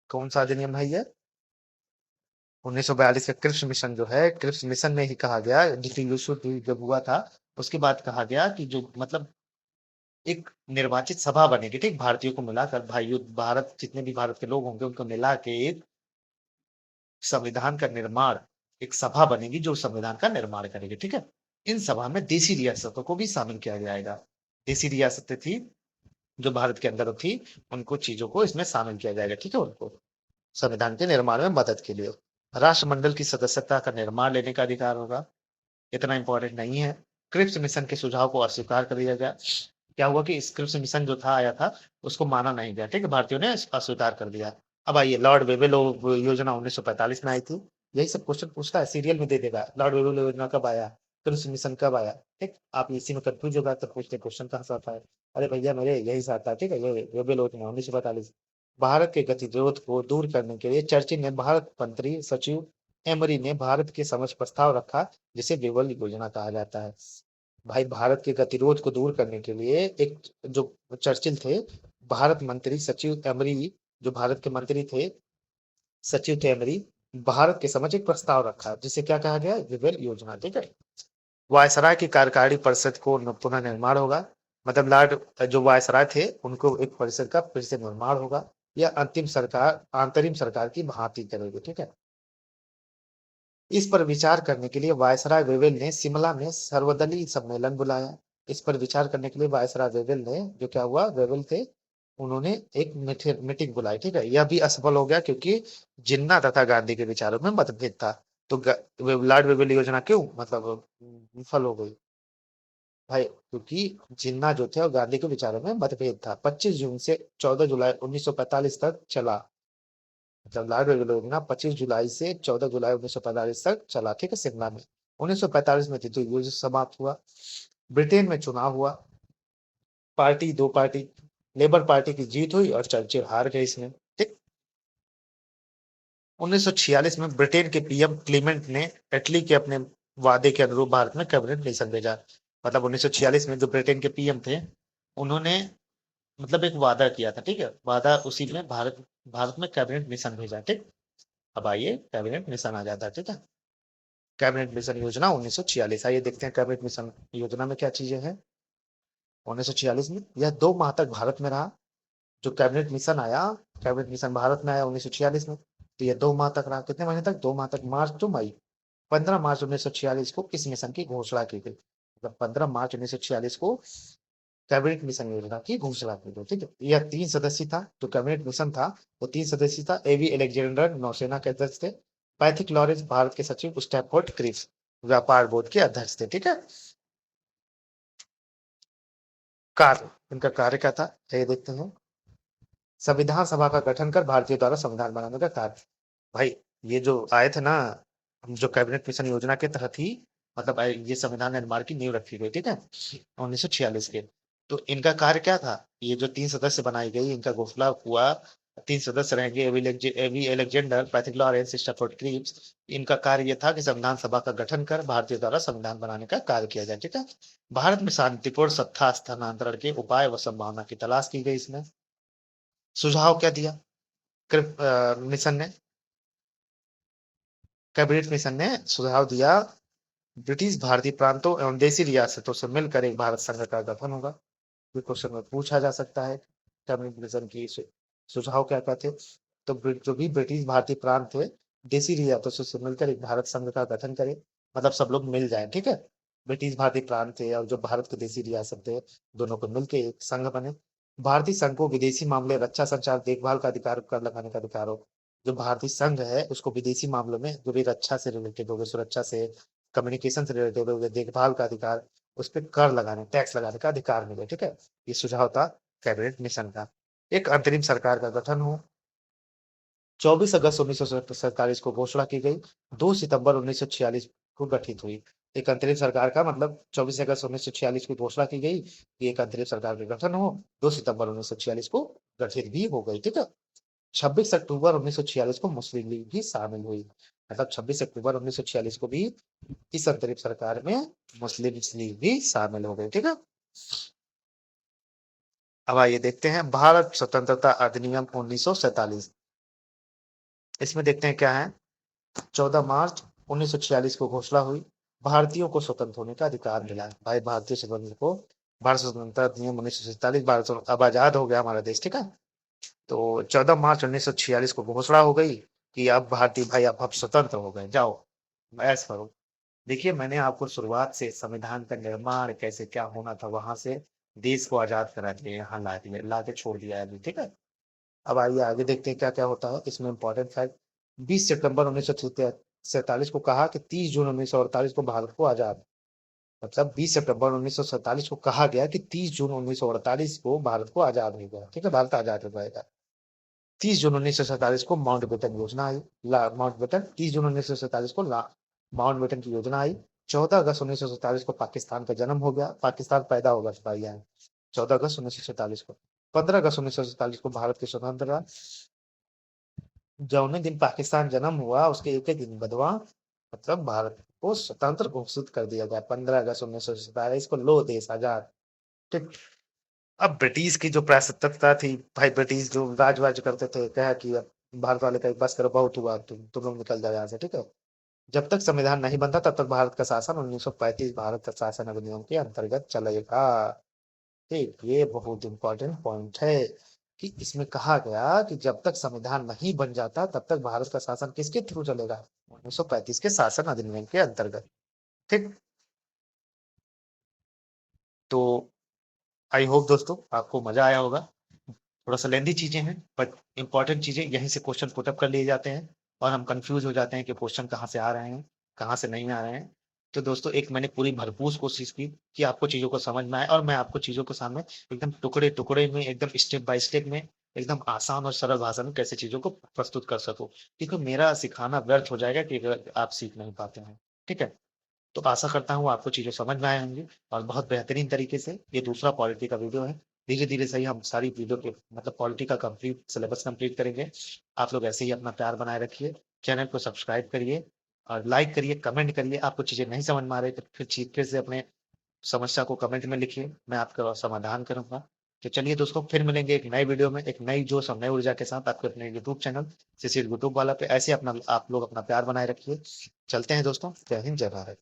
कौन सा अधिनियम है ये? 1942 का क्रिप्स मिशन जो है, क्रिप्स मिशन में ही कहा गया, द्वितीय विश्व युद्ध जब हुआ था उसके बाद कहा गया कि जो मतलब एक निर्वाचित सभा बनेगी, ठीक, भारतीयों को मिलाकर, भाइयों, भारत जितने भी भारत के लोग होंगे उनको मिला के एक संविधान का निर्माण, एक सभा बनेगी जो संविधान का निर्माण करेगी, ठीक है। इन सभा में देशी रियासतों को भी शामिल किया जाएगा। देशी रियासतें थी जो भारत के अंदर थी, उनको चीजों को इसमें शामिल किया जाएगा, ठीक है, उनको संविधान के निर्माण में मदद के लिए। राष्ट्रमंडल की सदस्यता का निर्माण लेने का अधिकार होगा, इतना इंपॉर्टेंट नहीं है। क्रिप्स मिशन के सुझाव को अस्वीकार कर दिया गया। क्या हुआ कि क्रिप्स मिशन जो था आया था, उसको माना नहीं गया, ठीक है, भारतीयों ने अस्वीकार कर दिया। अब आइए, लॉर्ड वेवेलो योजना 1945 में आई थी। यही सब क्वेश्चन पूछता है, सीरियल में दे देगा, लॉर्ड वेवेलो योजना कब आया, क्रिप्स मिशन कब आया, ठीक। आप इसी में कंफ्यूज होगा तो पूछते क्वेश्चन कहाँ से आता है। अरे भैया मेरे यही से आता है, ठीक है, ये वेवेलो योजना 1945। भारत के गतिरोध को दूर करने के लिए चर्चिल ने भारत मंत्री सचिव एमरी ने भारत के समक्ष प्रस्ताव रखा, जिसे वेवेल योजना कहा जाता है। भाई, भारत के गतिरोध को दूर करने के लिए एक जो चर्चिल थे, भारत मंत्री सचिव एमरी, जो भारत के मंत्री थे, सचिव थे एमरी, भारत के समक्ष एक प्रस्ताव रखा जिसे क्या कहा गया, वेवेल योजना, ठीक है। वायसराय की कार्यकारी परिषद को पुनः निर्माण होगा, मतलब लॉर्ड जो वायसराय थे उनको एक परिषद का फिर से निर्माण होगा। यह अंतिम सरकार अंतरिम सरकार की भांति करेगी, ठीक है। इस पर विचार करने के लिए वायसराय वेवेल ने शिमला में सर्वदलीय सम्मेलन बुलाया। इस पर विचार करने के लिए वायसराय वेवेल ने, जो क्या हुआ, वेवेल थे, उन्होंने एक मीटिंग बुलाई, ठीक है। यह भी असफल हो गया क्योंकि जिन्ना तथा गांधी के विचारों में मतभेद था। तो लॉर्ड वेवेल योजना क्यों मतलब विफल हो गई भाई, क्योंकि जिन्ना जो थे और गांधी के विचारों में मतभेद था। 25 जून से 14 जुलाई 1945 तक चला, मतलब लॉर्ड वेवेल योजना 25 जुलाई से 14 जुलाई 1945 तक चला, ठीक है, शिमला में। 1945 में तो युद्ध समाप्त हुआ। ब्रिटेन में चुनाव हुआ, दो पार्टी, लेबर पार्टी की जीत हुई और चर्चिल हार गए इसमें, ठीक। 1946 में ब्रिटेन के पीएम क्लीमेंट ने इटली के अपने वादे के अनुरूप भारत में कैबिनेट मिशन भेजा। मतलब 1946 में जो ब्रिटेन के पीएम थे, उन्होंने मतलब एक वादा किया था, ठीक है, वादा, उसी में भारत भारत में कैबिनेट मिशन भेजा, ठीक। अब आइए कैबिनेट मिशन आ जाता है, ठीक है। कैबिनेट मिशन योजना 1946, आइए देखते हैं कैबिनेट मिशन योजना में क्या चीजें हैं। 1946 में यह 2 माह तक भारत में रहा, जो कैबिनेट मिशन आया, कैबिनेट मिशन भारत में आया 1946 में, तो यह 2 माह तक रहा। कितने महीने तक, 2 माह तक, मार्च टू मई। 15 मार्च 1946 को इस मिशन की घोषणा की गई, मतलब 15 मार्च 1946 को कैबिनेट मिशन योजना की घोषणा की गई, ठीक है। यह 3 सदस्यीय था, जो कैबिनेट मिशन था वो 3 सदस्यीय था। एवी अलेक्जेंडर नौसेना के अध्यक्ष थे। पैथिक लॉरेंस भारत के सचिव, स्टैफोर्ड क्रिप्स व्यापार बोर्ड के अध्यक्ष थे, ठीक है। कार्य, इनका कार्य क्या था, ये देखते हैं। संविधान सभा का गठन कर भारतीय द्वारा संविधान बनाने का कार्य। भाई, ये जो आए थे ना, जो कैबिनेट मिशन योजना के तहत ही, मतलब ये संविधान निर्माण की नींव रखी गई, ठीक है, 1946 के। तो इनका कार्य क्या था, ये जो 3 सदस्य बनाई गई, इनका घोषणा हुआ, 3 सदस्य रहेंगे, A V Alexander, Pethick Lawrence, Stafford Cripps. इनका कार्य ये था कि संविधान सभा का गठन कर भारतीय द्वारा संविधान बनाने का कार्य किया जाए, ठीक है। भारत में शांतिपूर्ण सत्ता स्थानांतरण के उपाय व संभावना की तलाश की गई। इसमें सुझाव क्या दिया मिशन ने, कैबिनेट मिशन ने सुझाव दिया, ब्रिटिश भारतीय प्रांतों एवं देशी रियासतों से मिलकर एक भारत संघ का गठन होगा। ये क्वेश्चन में पूछा जा सकता है, कैबिनेट मिशन की सुझाव क्या क्या थे। तो जो भी ब्रिटिश भारतीय प्रांत थे, देशी रियासतों से मिलकर एक भारत संघ का गठन करे, मतलब सब लोग मिल जाए, ठीक है। ब्रिटिश भारतीय प्रांत थे और जो भारत के देशी रियासत थे, दोनों को मिलकर एक संघ बने। भारतीय संघ को विदेशी मामले, रक्षा, संचार, देखभाल का अधिकार, कर लगाने का अधिकार हो। जो भारतीय संघ है उसको विदेशी मामलों में जो भी रक्षा से रिलेटेड हो गए, सुरक्षा से, कम्युनिकेशन से रिलेटेड हो गए, देखभाल का अधिकार, उस पर कर लगाने, टैक्स लगाने का अधिकार मिले, ठीक है। ये सुझाव था कैबिनेट मिशन का। एक अंतरिम सरकार का गठन हो, 24 अगस्त 1947 को घोषणा की गई, 2 सितंबर 1946 को गठित हुई। एक अंतरिम सरकार का मतलब 24 अगस्त 1946 की घोषणा की गई कि एक अंतरिम सरकार का गठन हो, 2 सितंबर 1946 को गठित भी हो गई, ठीक है। 26 अक्टूबर 1946 को मुस्लिम लीग भी शामिल हुई, मतलब 26 अक्टूबर 1946 को भी इस अंतरिम सरकार में मुस्लिम लीग भी शामिल हो गई, ठीक है। अब आइए देखते हैं भारत स्वतंत्रता अधिनियम 1947। इसमें देखते हैं क्या है। 14 मार्च 1946 को घोषणा हुई, भारतीयों को स्वतंत्र होने का अधिकार मिला। भाई, भारतीय स्वतंत्र को भारत स्वतंत्रता अधिनियम 1947, अब आजाद हो गया हमारा देश, ठीक है। तो 14 मार्च 1946 को घोषणा हो गई कि अब भारतीय भाई अब स्वतंत्र हो गए, जाओ ऐश करो। देखिए, मैंने आपको शुरुआत से संविधान का निर्माण कैसे क्या होना था वहां से देश को आजाद करा के यहाँ ला के छोड़ दिया है अभी, ठीक है। अब आइए आगे देखते हैं क्या क्या होता है इसमें। इंपॉर्टेंट फैक्ट, 20 सितंबर 1947 को कहा कि 30 जून 1948 को भारत को आजाद, मतलब 20 सितंबर 1947 को कहा गया कि 30 जून 1948 को भारत को आजाद हो गया, ठीक है, भारत आजाद हो जाएगा। 30 जून 1947 को माउंटबेटन योजना आई। माउंटबेटन 30 जून 1947 को माउंटबेटन की योजना आई। 14 अगस्त 1947 को पाकिस्तान का जन्म हो गया, पाकिस्तान पैदा होगा भाई यहाँ 14 अगस्त 1947 को। 15 अगस्त 1947 को भारत की स्वतंत्रता, जौने दिन पाकिस्तान जन्म हुआ उसके एक ही दिन बदवा, मतलब भारत को स्वतंत्र घोषित कर दिया गया 15 अगस्त 1947 को, लो देश आजाद, ठीक। अब ब्रिटिश की जो प्रासत्ता थी भाई, ब्रिटिश जो राज वाज करते थे, कहा कि अब भारत वाले का बस करो, बहुत हुआ, तुम लोग निकल जाओ यहाँ से, ठीक है। जब तक संविधान नहीं बनता तब तक भारत का शासन 1935 भारत का शासन अधिनियम के अंतर्गत चलेगा, ठीक। ये बहुत इंपॉर्टेंट पॉइंट है कि इसमें कहा गया कि जब तक संविधान नहीं बन जाता तब तक भारत का शासन किसके थ्रू चलेगा, 1935 के शासन अधिनियम के अंतर्गत, ठीक। तो आई होप दोस्तों आपको मजा आया होगा। थोड़ा सा लेंदी चीजें हैं बट इंपॉर्टेंट चीजें यहीं से क्वेश्चन पुटअप कर लिए जाते हैं और हम कंफ्यूज हो जाते हैं कि क्वेश्चन कहाँ से आ रहे हैं, कहाँ से नहीं आ रहे हैं। तो दोस्तों एक मैंने पूरी भरपूर कोशिश की कि आपको चीजों को समझ में आए और मैं आपको चीजों के सामने एकदम टुकड़े टुकड़े में, एकदम स्टेप बाय स्टेप में, एकदम आसान और सरल भाषा में कैसे चीजों को प्रस्तुत कर सकूं, क्योंकि मेरा सिखाना व्यर्थ हो जाएगा कि अगर आप सीख नहीं पाते हैं, ठीक है। तो आशा करता हूँ आपको चीजें समझ में आए होंगी और बहुत बेहतरीन तरीके से। ये दूसरा पॉलिटी का वीडियो है, धीरे धीरे सही हम सारी वीडियो के मतलब पॉलिटी का कंप्लीट सिलेबस कंप्लीट करेंगे। आप लोग ऐसे ही अपना प्यार बनाए रखिए, चैनल को सब्सक्राइब करिए और लाइक करिए, कमेंट करिए। आपको चीजें नहीं समझ में आ रही तो फिर से अपने समस्या को कमेंट में लिखिए, मैं आपका समाधान करूंगा। तो चलिए दोस्तों, फिर मिलेंगे एक नई वीडियो में, एक नई जोश और नई ऊर्जा के साथ आपके अपने यूट्यूब चैनल शिशिर यूट्यूब वाला पे। ऐसे अपना आप लोग अपना प्यार बनाए रखिए। चलते हैं दोस्तों, जय हिंद जय भारत।